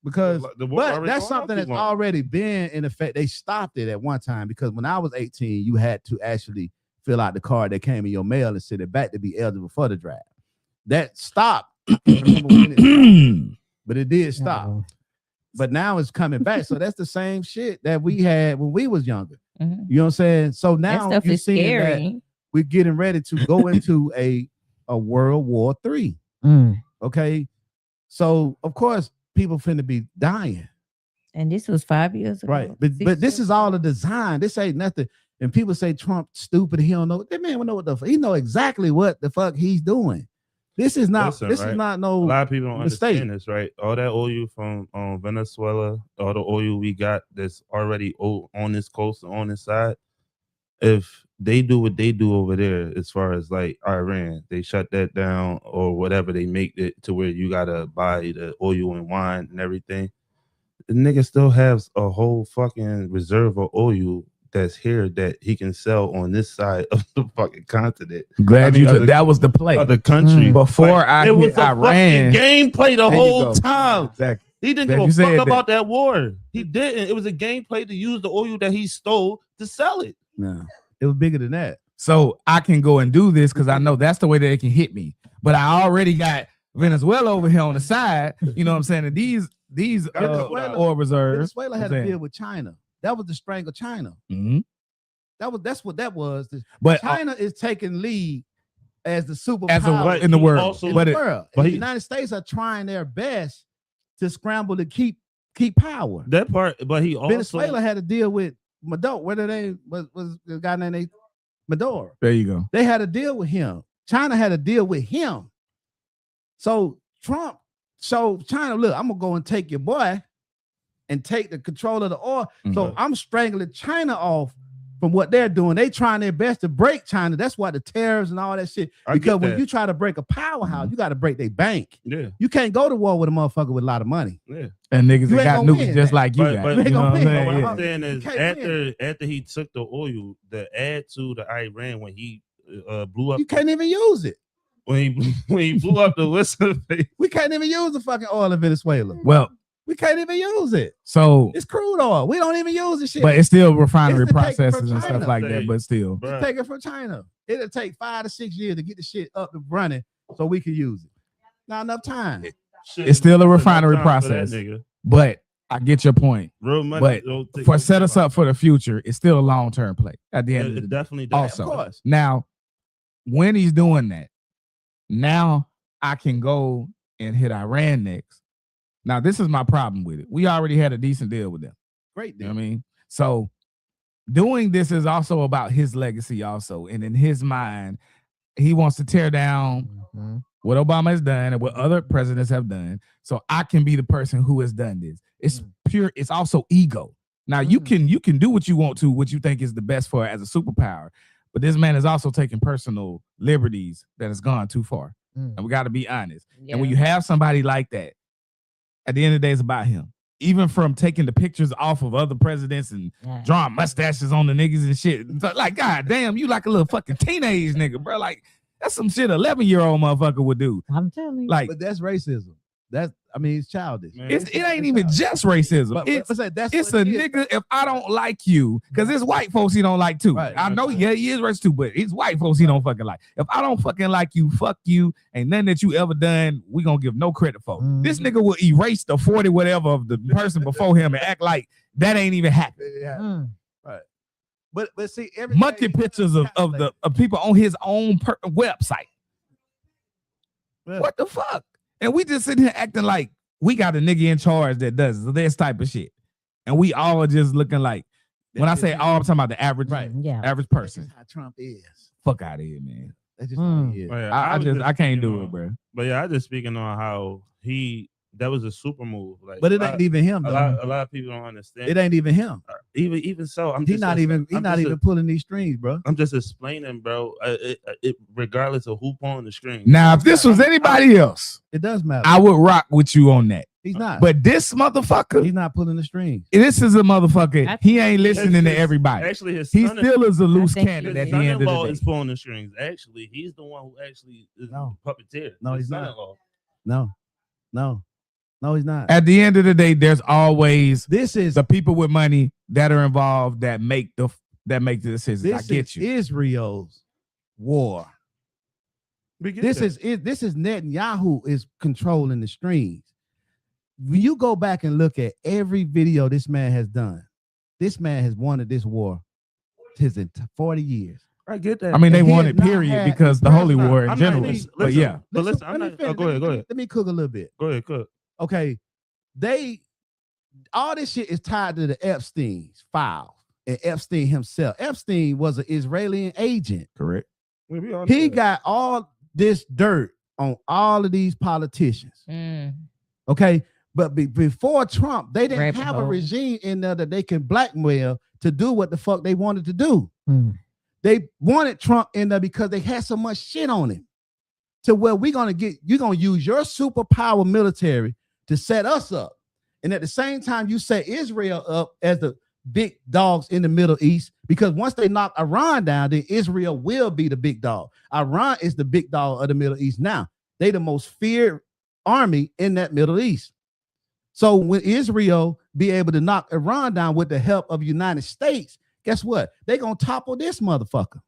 Because The war but already that's going on something too that's long. already been in effect. They stopped it at one time because when I was 18, you had to actually fill out the card that came in your mail and send it back to be eligible for the draft. That stopped. I don't remember when it stopped, but it did stop. Uh-oh. But now it's coming back. So that's the same shit that we had when we was younger. Mhm. You know what I'm saying? So That now stuff you're is seeing that scary. we're getting ready to go into a World War III. Mm. Okay. So of course people finna be dying. And this was 5 years ago. Right. But 6 this years is all a design. This ain't nothing. And people say Trump stupid. He don't know. That man will know what the fuck. He know exactly what the fuck he's doing. This is not Listen, this right? is not A no lot of people don't mistake. understand this, right? All that oil from Venezuela, all the oil we got that's already on this coast, on this side. If they do what they do over there, as far as like Iran, they shut that down or whatever, they make it to where you gotta buy the oil and wine and everything. The nigga still has a whole fucking reserve of oil that's here that he can sell on this side of the fucking continent. glad I mean, that was the play. Other country. Before I it was hit a Iran, fucking gameplay the There you whole go. time. Exactly. He didn't Glad give you a said fuck that. about that war. He didn't. It was a gameplay to use the oil that he stole to sell it. No, it was bigger than that. So I can go and do this because I know that's the way that they can hit me. But I already got Venezuela over here on the side. You know what I'm saying? And these Venezuela- oil reserves. Venezuela had a deal with China. That was the strength of China. Mhm. That's what that was. But China is taking lead as the superpower as a But in the he world, also- in but the it, world. but And the he- United States are trying their best to scramble to keep power. That part, but he also Venezuela had a deal with Maduro. What are they? Was the guy named Maduro? There you go. They had a deal with him. China had a deal with him. So Trump showed China, look, I'm gonna go and take your boy and take the control of the oil. So I'm strangling China off from what they're doing. They trying their best to break China. That's why the tariffs and all that shit. Because when you try to break a powerhouse, you got to break their bank. Yeah. You can't go to war with a motherfucker with a lot of money. Yeah. And niggas You that ain't got gonna nukes win just that. like you But- got. but- You ain't You know gonna what I'm win. saying? What Yeah. I'm saying is You can't win. after he took the oil, the add to the Iran when he blew up You can't even use it. when he blew up the whistle. We can't even use the fucking oil in Venezuela. Well, We can't even use it. so It's crude oil. We don't even use the shit. but it's still refinery It's to take from processes and stuff China. like that, but still. Just take it from China. It'll take 5 to 6 years to get the shit up and running so we can use it. Not enough time. It's still a Enough refinery time for that process. nigga. But I get your point. Real money. But don't take For no set us time. up for the future, it's still a long-term play at the end of the It day. definitely does. Also, Of course. now when he's doing that, now I can go and hit Iran next. Now, this is my problem with it. We already had a decent deal with them. Great You deal. know what I mean? So doing this is also about his legacy, also. And in his mind, he wants to tear down what Obama has done and what other presidents have done. So I can be the person who has done this. It's pure, it's also ego. Now you can do what you want to, what you think is the best for it as a superpower. But this man is also taking personal liberties that has gone too far. And we got to be honest. And when you have somebody like that, at the end of the day, it's about him. Even from taking the pictures off of other presidents and drawing mustaches on the niggas and shit. So, like, god damn, you like a little fucking teenage nigga, bro. Like, that's some shit 11-year-old motherfucker would do. I'm telling you. Like, But that's racism. It's childish. Man, it ain't even just racism. But It's that's it's what a it is. nigga. If I don't like you, because it's white folks he don't like too. Right. I know, yeah, he is racist too, but it's white folks he don't fucking like. If I don't fucking like you, fuck you. Ain't nothing that you ever done, we gonna give no credit for. This nigga will erase the 40 whatever of the person before him and act like that ain't even happened. Yeah. Mm. But see, everything Monkey pictures of people on his own website. Yeah. What the fuck? And we just sitting here acting like we got a nigga in charge that does this type of shit. And we all are just looking like, when I say all, I'm talking about the average, Yeah. average That's person. just how Trump is. Fuck out of here, man. That's just how he is. Oh, yeah, I was just I can't speaking do on- it, bro. But yeah, I just speaking on how that was a super move. Like, But it ain't even him, a though. lot of people don't understand. It ain't even him. Even so, He's not even pulling these strings, bro. I'm just explaining, bro. It regardless of who pulling the string. Now, if this was anybody else, It does matter. I would rock with you on that. He's not. But this motherfucker, he's not pulling the strings. this is a motherfucker. I He ain't listening to His- everybody. Actually, his He son still is a loose think cannon his at the end of son-in-law the is day. pulling the strings. Actually, he's the one who actually is No. the puppeteer. No, His he's not. son-in-law. No, he's not. At the end of the day, there's always This is the people with money that are involved that make the decisions. I this get is you. Israel's war. We get This that. is Netanyahu is controlling the strings. When you go back and look at every video this man has done, this man has wanted this war his 40 years. I get that. I mean, they And he want has it, not period, had- because the Bro, holy I'm war in not general. even- But listen, yeah, But listen, I'm let me not. finish. Go ahead. Go ahead. Let me cook a little bit. Go ahead. Cook. Okay, all this shit is tied to the Epstein's file and Epstein himself. Epstein was an Israeli agent. correct. We all know He that. got all this dirt on all of these politicians. Mm. Okay, but before Trump, they didn't Rabbit have a hole. regime in there that they can blackmail to do what the fuck they wanted to do. Mm. They wanted Trump in there because they had so much shit on him. To where you're gonna use your superpower military to set us up. And at the same time, you set Israel up as the big dogs in the Middle East, because once they knock Iran down, then Israel will be the big dog. Iran is the big dog of the Middle East now. They the most feared army in that Middle East. So when Israel be able to knock Iran down with the help of United States, guess what? They're gonna topple this motherfucker.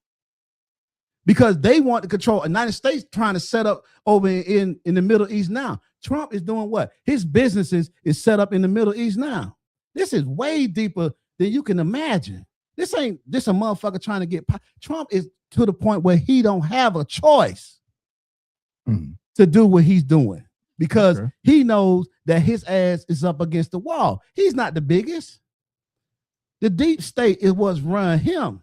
Because they want to control. United States trying to set up over in the Middle East now. Trump is doing what? His businesses is set up in the Middle East now. This is way deeper than you can imagine. This ain't a motherfucker trying to get. Trump is to the point where he don't have a choice to do what he's doing, because Okay. he knows that his ass is up against the wall. He's not the biggest. The deep state is what's run him.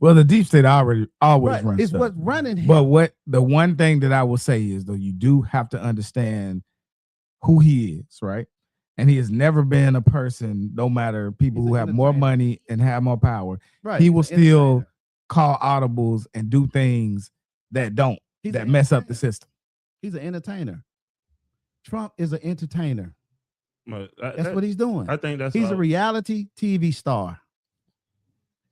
Well, the deep state always Right. runs It's stuff. what's running him. But the one thing that I will say is, though, you do have to understand who he is, right? And he has never been a person, no matter people He's who an have more entertainer. money and have more power, Right. he will He's an still entertainer. call audibles and do things that don't, He's that an mess up the entertainer. system. He's an entertainer. Trump is an entertainer. But That's what he's doing. I think that's He's a reality TV star.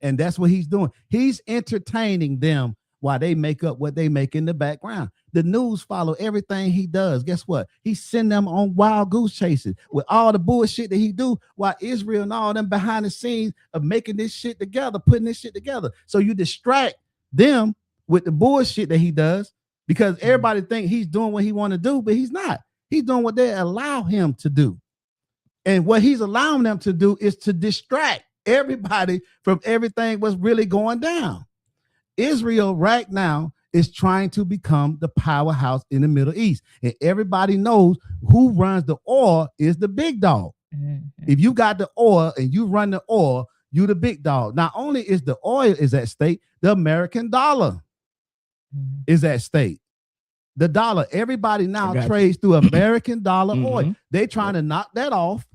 And that's what he's doing. He's entertaining them while they make up what they make in the background. The news follow everything he does. Guess what? He send them on wild goose chases with all the bullshit that he do while Israel and all them behind the scenes of making this shit together, putting this shit together. So you distract them with the bullshit that he does because everybody think he's doing what he want to do, but he's not. He's doing what they allow him to do. And what he's allowing them to do is to distract everybody from everything what's really going down. Israel right now is trying to become the powerhouse in the Middle East. And everybody knows who runs the oil is the big dog. Mhm. If you got the oil and you run the oil, you the big dog. Not only is the oil is at stake, the American dollar Mhm. is at stake. The dollar, everybody now got you. trades through American dollar Mhm. oil. They trying to knock that off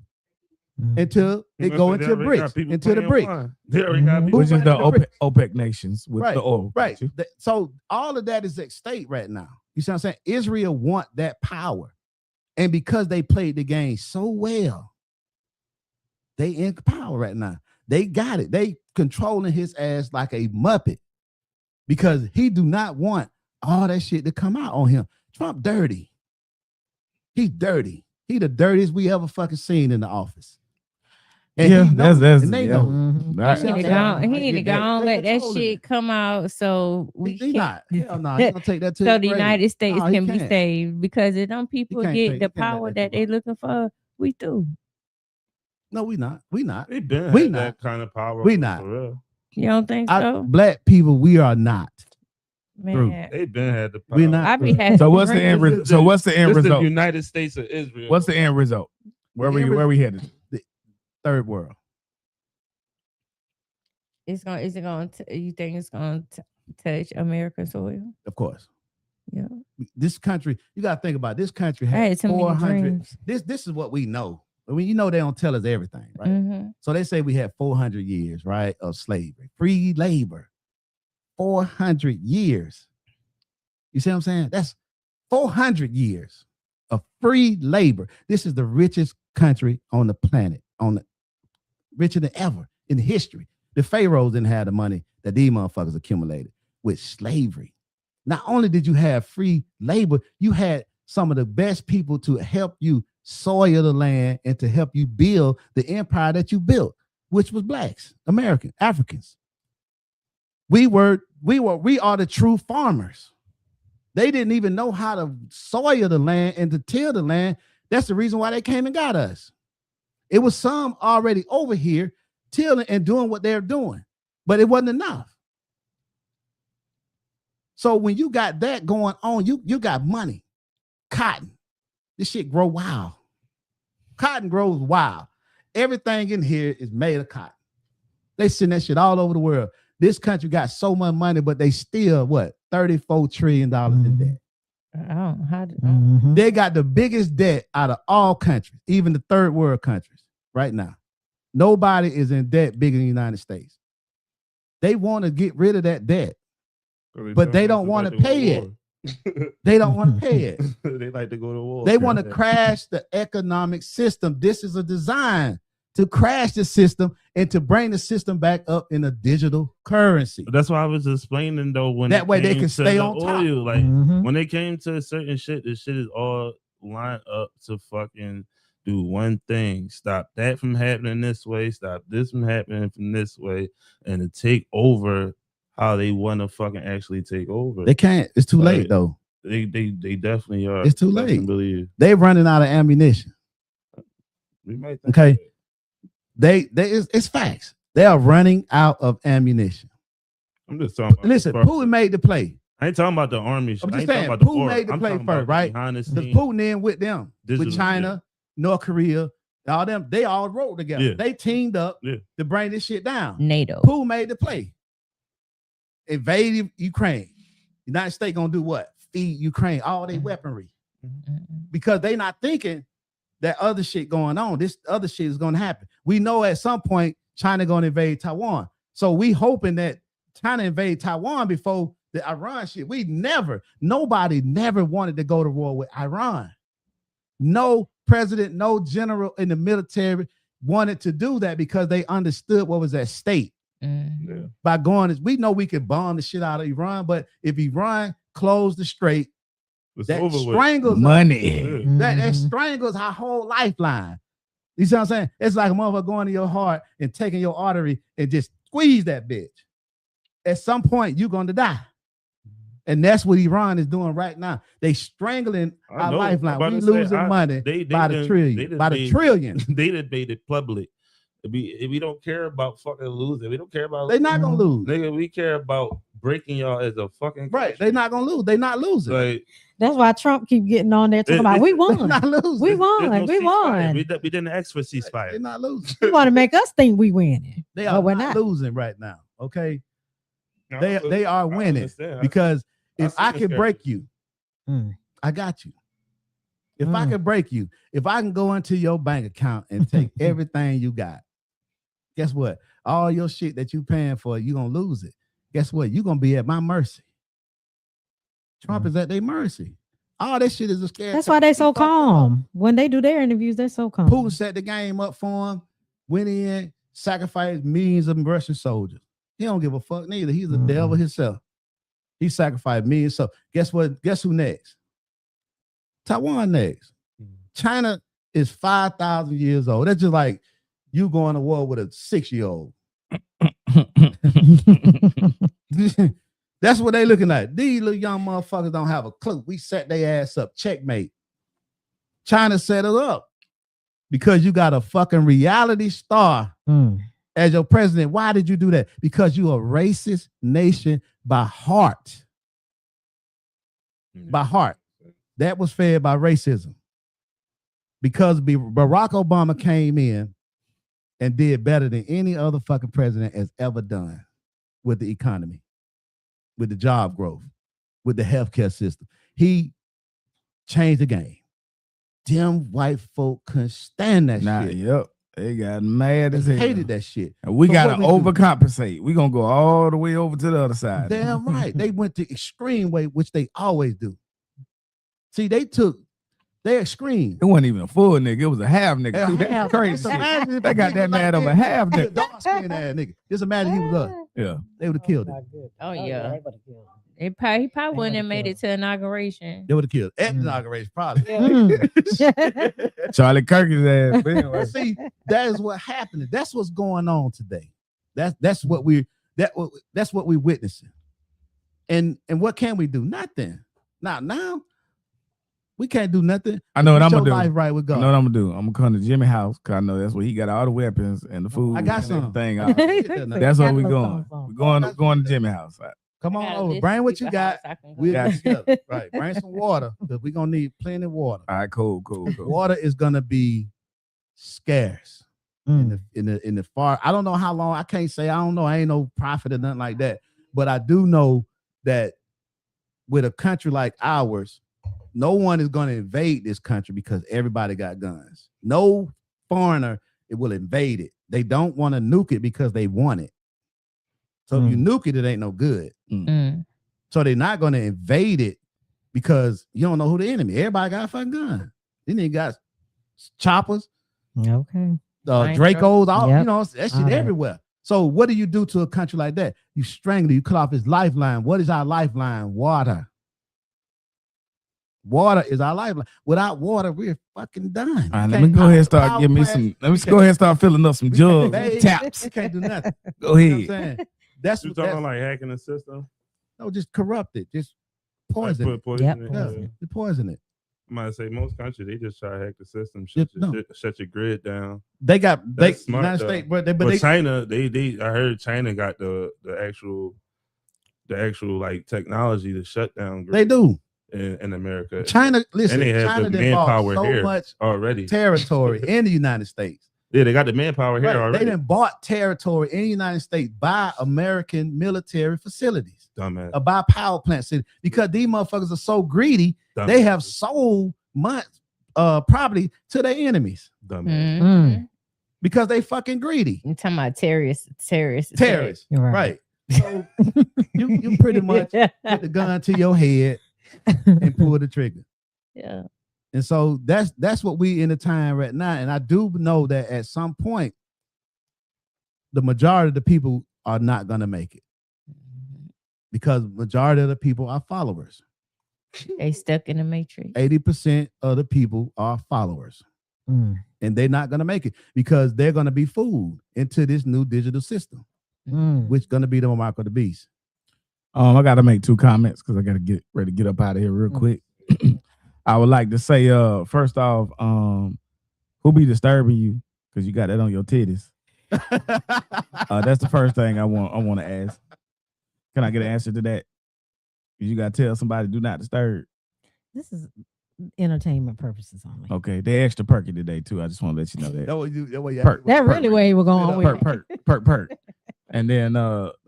Mhm. until it go into BRICS, into the BRICS. They already got Mhm. people Which is the running the OPEC nations with Right, the oil. Right. got you? So all of that is at stake right now. You see what I'm saying? Israel want that power. And because they played the game so well, they in power right now. They got it. They controlling his ass like a muppet because he do not want all that shit to come out on him. Trump dirty. He's dirty. He the dirtiest we ever fucking seen in the office. And Yeah, he knows that's it, and they yeah. know it. Mhm. Right. He need to Yeah. go. He need to go They on, let that controlling shit it. come out so we He can. not. Hell no. He gonna take that to So his the grave. United States No, he can be can't. saved because if them people can't get take- the he can't let power that that come they out. looking for, we do. No, we not. We not. They been We had not. that kind of power. We for not. real. You don't think so, Black people, we are not. man? They been had the power. We're not. I be having. So what's the end dreams. result? So what's the end This is the result? United States of Israel. What's the end result? Where The end where we headed? Third world. It's gonna. Is it going to? You think it's going to touch American soil? Of course. Yeah. This country, you gotta think about it. This country I had had too many 400. dreams. This is what we know. I mean, you know they don't tell us everything, right? Mhm. So they say we had 400 years, right, of slavery, free labor. 400 years. You see what I'm saying? That's 400 years of free labor. This is the richest country on the planet, richer than ever in history. The pharaohs didn't have the money that these motherfuckers accumulated with slavery. Not only did you have free labor, you had some of the best people to help you soil the land and to help you build the empire that you built, which was blacks, Americans, Africans. We are the true farmers. They didn't even know how to soil the land and to till the land. That's the reason why they came and got us. It was some already over here tilling and doing what they're doing, but it wasn't enough. So when you got that going on, you got money, cotton. This shit grow wild. Cotton grows wild. Everything in here is made of cotton. They send that shit all over the world. This country got so much money, but they still what? $34 trillion in debt. Oh, how did? Mhm. They got the biggest debt out of all countries, even the third world countries right now. Nobody is in debt bigger than the United States. They want to get rid of that debt. But they don't wanna pay it. They don't want to pay it. They like to go to war. They want to crash the economic system. This is a design to crash the system and to bring the system back up in a digital currency. But that's why I was explaining though. When That it way they came can to stay the on top. oil, like Mhm. when they came to certain shit, this shit is all lined up to fucking do one thing: stop that from happening this way, stop this from happening from this way, and to take over how they want to fucking actually take over. They can't. It's too late Right. though. They definitely are. It's too Best to late. Believe. They're running out of ammunition. We might think Okay. that. It's facts. They are running out of ammunition. I'm just talking about. Listen, the first- Putin made the play. I ain't talking about the army. shit. I'm I just ain't talking saying, about the Putin war. made the I'm play talking about first, right? behind the Because scenes. Putin in with them, Digital with China, North Korea, All them, they all wrote together. Yeah. They teamed up Yeah. to bring this shit down. NATO. Who made the play? Invade Ukraine. United States gonna do what? Feed Ukraine all their weaponry because they not thinking that other shit going on. This other shit is gonna happen. We know at some point China gonna invade Taiwan. So we hoping that China invade Taiwan before the Iran shit. Nobody never wanted to go to war with Iran. No president, no general in the military wanted to do that because they understood what was at stake. Yeah. By going, we know we could bomb the shit out of Iran, but if Iran closed the strait, It's that over with. strangles Money. Yeah. that strangles our whole lifeline. You see what I'm saying? It's like a motherfucker going to your heart and taking your artery and just squeeze that bitch. At some point, you're going to die. And that's what Iran is doing right now. They strangling I our know. lifeline. I'm about We to say, losing money they by the done- trillion. they By the made- trillion. They done made it public. We don't care about fucking losing. We don't care about They're not gonna lose. nigga. We care about breaking y'all as a fucking Right. country. They're not gonna lose. They're not losing. Like That's why Trump keep getting on there talking about we They're won. not losing. We there's won. no We ceasefire. won. We didn't ask for They're ceasefire. not losing. You want to make us think we winning. They But are we're not not. losing right now. Okay. No, They are winning understand. because I if see I this can guy. break you, Mm. I got you. If I Mm. can break you, if I can go into your bank account and take everything you got, guess what? All your shit that you paying for, you're gonna lose it. Guess what? You're gonna be at my mercy. Trump is at their mercy. All that shit is a scare. That's why they so Fucked up. calm. When they do their interviews, they're so calm. Putin set the game up for him, went in, sacrificed millions of Russian soldiers. He don't give a fuck neither. He's the devil himself. He sacrificed millions. So guess what? Guess who next? Taiwan next. China is 5,000 years old. That's just like you going to war with a 6-year-old. That's what they looking at. These little young motherfuckers don't have a clue. We set their ass up. Checkmate. China set it up because you got a fucking reality star Mm. as your president. Why did you do that? Because you a racist nation by heart. By heart. That was fed by racism. Because Barack Obama came in and did better than any other fucking president has ever done with the economy, with the job growth, with the healthcare system. He changed the game. Them white folk couldn't stand that Nah, shit. yep. They got mad as They hell. hated that shit. And we So gotta what we do? overcompensate. We gonna go all the way over to the other side. Damn right. They went the extreme way, which they always do. See, they extreme. It wasn't even a full nigga. It was a half nigga. A Dude, that's half. crazy. Just shit. imagine if They got that like mad over this. half He a nigga. dark skinned ass nigga. Just imagine he was us. Yeah. They would have killed him. Oh, yeah. they would've killed him. He probably They wouldn't have made it to inauguration. They would have killed at the Mm. inauguration, probably. Mm. Charlie Kirk's ass. But anyway. See, that is what happened. That's what's going on today. That's what we witnessing. And what can we do? Nothing. Not now. We can't do nothing. I know what Get I'm your gonna do. life right with I God. know what I'm gonna do. I'm gonna come to Jimmy's house because I know that's where he got all the weapons and the food. I got and some. everything. That's where we going. We're going to Jimmy's house. Come I on gotta over. list Bring what people you got. house I can go We'll to. get together. Right. Bring some water because we're gonna need plenty of water. All right, cool. Water is gonna be scarce Mm. in the far. I don't know how long. I can't say. I don't know. I ain't no prophet or nothing like that. But I do know that with a country like ours, no one is going to invade this country because everybody got guns. No foreigner will invade it. They don't want to nuke it because they want it. So if you nuke it, it ain't no good. Mm. So they're not going to invade it because you don't know who the enemy. Everybody got a fucking gun. Then they got choppers, Okay. Dracos, all Yep. you know, that shit All right. everywhere. So what do you do to a country like that? You strangle, you cut off his lifeline. What is our lifeline? Water. Water is our lifeline. Without water, we're fucking done. All right, You let me can't go power- ahead and start power giving me plant. some. Let me We go ahead and start filling up some we jugs, can't- and taps. You can't do nothing. Go You know what I'm ahead. saying? That's You what talking that's, like hacking the system? no, just corrupt it. Just Like poison it. poison Yep. it? Yeah, Yeah. you poison it. I might say most countries they just try to hack the system, No. shut your grid down. They got That's smart, United though. States, but But they China, they I heard China got the actual like technology to shut down. they grids. do. in America. China, listen, and they have China the done bought manpower so here much already. territory in the United States. Yeah, they got the manpower here Right. already. They done bought territory in the United States by American military facilities, Dumbass. by power plants, because these motherfuckers are so greedy. They have sold much property to their enemies Dumbass. Mhm. because they fucking greedy. You talking about terrorists? Terrorists, You're right? So you pretty much put the gun to your head and pull the trigger. Yeah. And so that's what we in the time right now. And I do know that at some point, the majority of the people are not gonna make it because majority of the people are followers. They stuck in the matrix. 80% of the people are followers, Mm. and they're not gonna make it because they're gonna be fooled into this new digital system, Mm. which is gonna be the mark of the beast. I got to make 2 comments because I got to get ready to get up out of here real quick. I would like to say, first off, who be disturbing you because you got that on your titties? That's the first thing I want to ask. Can I get an answer to that? You got to tell somebody do not disturb. This is entertainment purposes only. Okay, they extra perky today too. I just want to let you know that. That way you Perk. That really where you were going with Perk, perk, perk. And then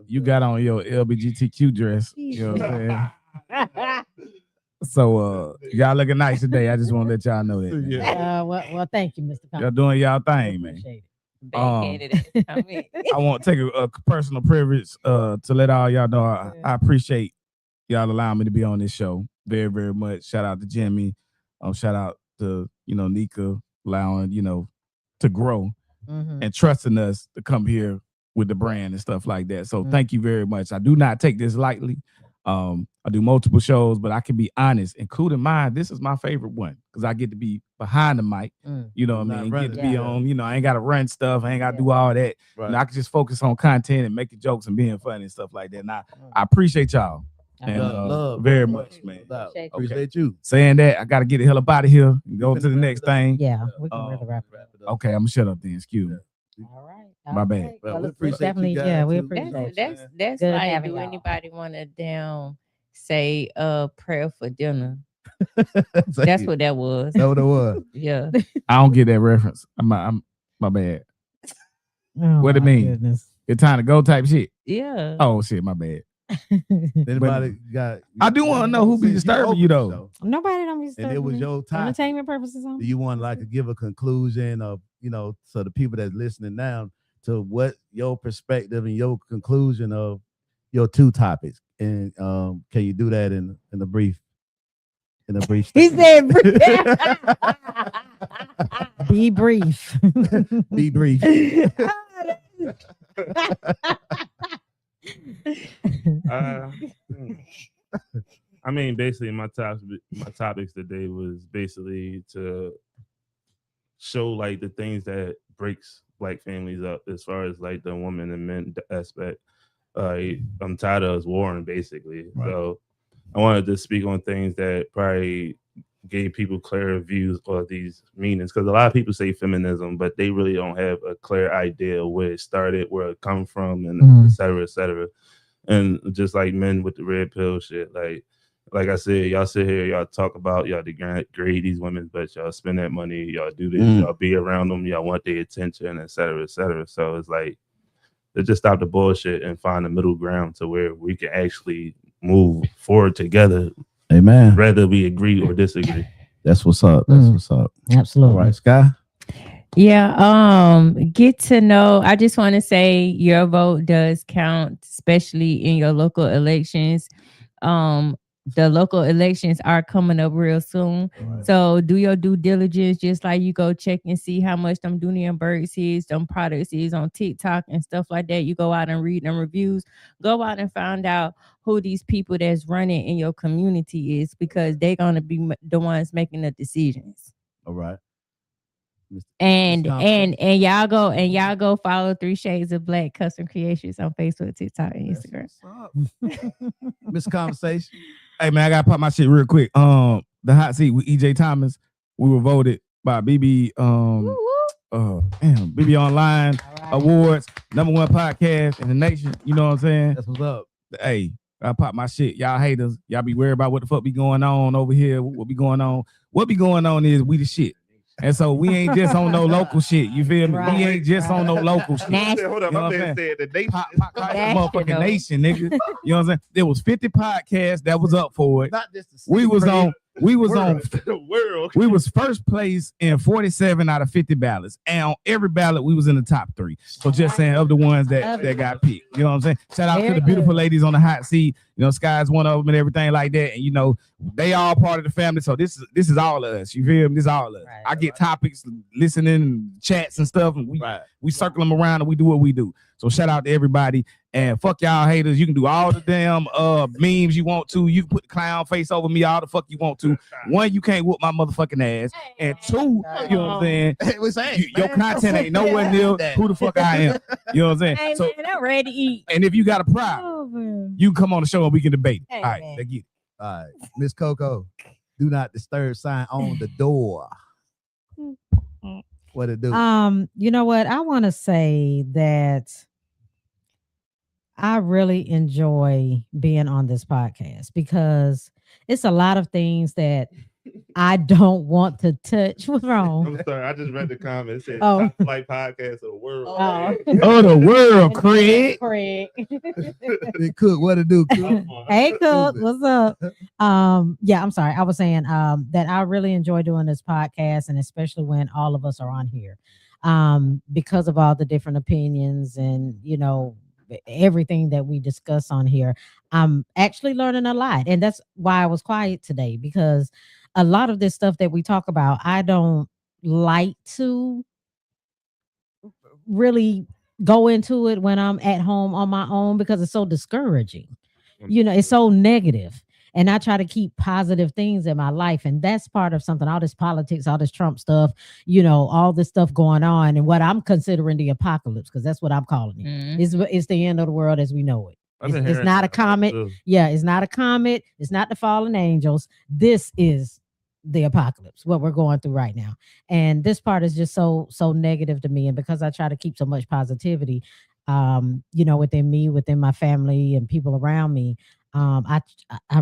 you got on your LGBTQ dress. You know what I'm saying? So y'all looking nice today. I just want to let y'all know that. Yeah. Well, thank you, Mr. Y'all doing y'all thing, man. Appreciate it. Backhanded. I mean, I want to take a personal privilege to let all y'all know I appreciate y'all allowing me to be on this show very, very much. Shout out to Jimmy. Shout out to, Nika allowing, to grow Mhm. and trusting us to come here with the brand and stuff like that. So thank you very much. I do not take this lightly. I do multiple shows, but I can be honest, including mine. This is my favorite one because I get to be behind the mic. Mm. You know what I Not mean? running. Get to be Yeah. on, I ain't got to run stuff. I ain't got to Yeah. do all that. Right. I can just focus on content and making jokes and being funny and stuff like that. And I appreciate y'all. And, Love very much, man. Appreciate you. Appreciate you. Saying that, I got to get the hell up out of here and go to the next thing. Yeah, we can really wrap it up. Okay, I'm going to shut up then. Excuse me. All right. My bad. right. Well, Well, we it's appreciate you definitely, guys, yeah, we too. appreciate That's- it. that's Good like, having do y'all. anybody want to say prayer for dinner? Thank That's you. what that was. That's what it was. Yeah. I don't get that reference. I'm my bad. Oh, What it my mean? goodness. It's time to go type shit. Yeah. Oh shit, my bad. Anybody got? I do want to know who be Since disturbing opened you the though. show, Nobody don't be and it disturbing was me. your time. Entertainment purposes only. Do you want to give a conclusion of, so the people that's listening now to what your perspective and your conclusion of your 2 topics? And can you do that in a brief He statement? said, Be brief. Be brief. I mean, basically, my topics today was basically to show like the things that breaks Black families up, as far as like the woman and men aspect. I'm tired of us warring, basically. Right. So I wanted to speak on things that probably gave people clearer views of these meanings, because a lot of people say feminism, but they really don't have a clear idea where it started, where it come from, and et cetera, et cetera. And just like men with the red pill shit, like I said, y'all sit here, y'all talk about y'all degrade these women, but y'all spend that money, y'all do this, y'all be around them, y'all want their attention, et cetera, et cetera. So it's like, to just stop the bullshit and find a middle ground to where we can actually move forward together, Amen. whether we agree or disagree. That's what's up. That's what's up. Absolutely. All right, Sky. Yeah, get to know. I just want to say your vote does count, especially in your local elections. The local elections are coming up real soon. Right. So do your due diligence, just like you go check and see how much them Dooney and Burks is, them products is on TikTok and stuff like that. You go out and read them reviews. Go out and find out who these people that's running in your community is, because they're gonna be the ones making the decisions. All right. And Thompson. y'all go follow 3 Shades of Black Custom Creations on Facebook, TikTok, and Instagram. Miss Conversation. Hey man, I gotta pop my shit real quick. The hot seat with EJ Thomas. We were voted by BB BB Online Awards, #1 podcast in the nation. You know what I'm saying? That's what's up. Hey, I pop my shit. Y'all haters. Y'all be worried about what the fuck be going on over here. What be going on? What be going on is we the shit. And so we ain't just on no local shit. You feel me? Right, We ain't just on no local shit. Hold up, You know my what I'm man said that they Pop the motherfucking National. nation, nigga. You know what I'm saying? There was 50 podcasts that was up for it. Not just the We was city, on the world. we was first place in 47 out of 50 ballots. And on every ballot, we was in the top 3. So just saying of the ones that got picked. You know what I'm saying? Shout out to Very the beautiful good. ladies on the hot seat. You know, Sky's one of them and everything like that. And you know, they all part of the family. So this is all of us. You feel me? This is all of us. Right. I get topics, listening, chats and stuff, and Right. we circle them around and we do what we do. So shout out to everybody. And fuck y'all haters. You can do all the damn memes you want to. You can put the clown face over me all the fuck you want to. One, you can't whoop my motherfucking ass. And two, you know what I'm saying? It was saying, Your content ain't nowhere near who the fuck I am. You know what I'm saying? Hey, So, man, I'm ready to eat. and if you got a prop, Oh, man. you can come on the show and we can debate. Hey, All right, man. let's get it. All right, Miss Coco, do not disturb sign on the door. What it do? You know what? I want to say that I really enjoy being on this podcast because it's a lot of things that I don't want to touch. What's wrong? I'm sorry, I just read the comment. It said Oh. top flight podcast of the world. Oh. Oh, the world, Craig. Craig. Big Cook, what it do, Cook? Hey, Cook, what's up? Yeah, I'm sorry. I was saying that I really enjoy doing this podcast, and especially when all of us are on here, because of all the different opinions and everything that we discuss on here. I'm actually learning a lot, and that's why I was quiet today, because a lot of this stuff that we talk about, I don't like to really go into it when I'm at home on my own because it's so discouraging. It's so negative. And I try to keep positive things in my life. And that's part of something, all this politics, all this Trump stuff, all this stuff going on, and what I'm considering the apocalypse, because that's what I'm calling it. Mhm. It's the end of the world as we know it. I've been It's hearing not a that comet. too. Yeah, it's not a comet. It's not the fallen angels. This is the apocalypse, what we're going through right now. And this part is just so negative to me. And because I try to keep so much positivity, within me, within my family and people around me, I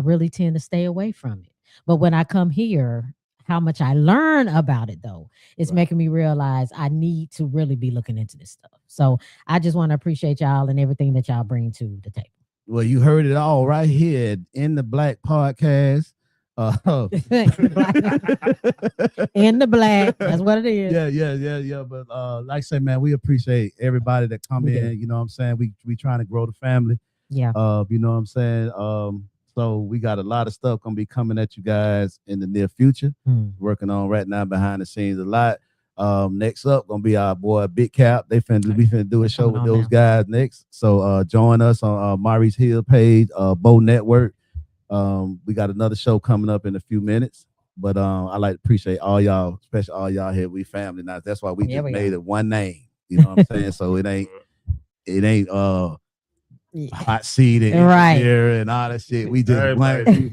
really tend to stay away from it. But when I come here, how much I learn about it, though, it's making me realize I need to really be looking into this stuff. So I just want to appreciate y'all and everything that y'all bring to the table. Well, you heard it all right here in the Black Podcast. In the black, that's what it is. Yeah. But like I said, man, we appreciate everybody that come We do. in. You know what I'm saying? We trying to grow the family. Yeah. You know what I'm saying? So we got a lot of stuff gonna be coming at you guys in the near future. Working on right now behind the scenes a lot. Next up gonna be our boy Big Cap. We finna do a show with Coming on those now. guys next. So join us on Maurice Hill page, Bo Network. We got another show coming up in a few minutes. But I like to appreciate all y'all, especially all y'all here. We family now. That's why we Yeah, just we made it one name. You know what I'm saying? So it ain't Yeah. hot seat and Right. engineer and all that shit. We just Everybody.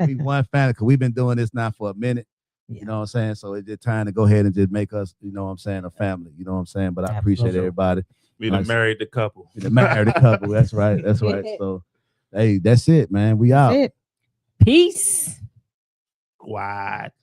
we one family, because we've been doing this now for a minute. Yeah. You know what I'm saying? So it's just time to go ahead and just make us, you know what I'm saying, a family. You know what I'm saying? But I appreciate Absolutely. everybody. We done Nice. married the couple. The married couple. That's right. That's right. So hey, that's it, man. We out. That's it. Peace. What?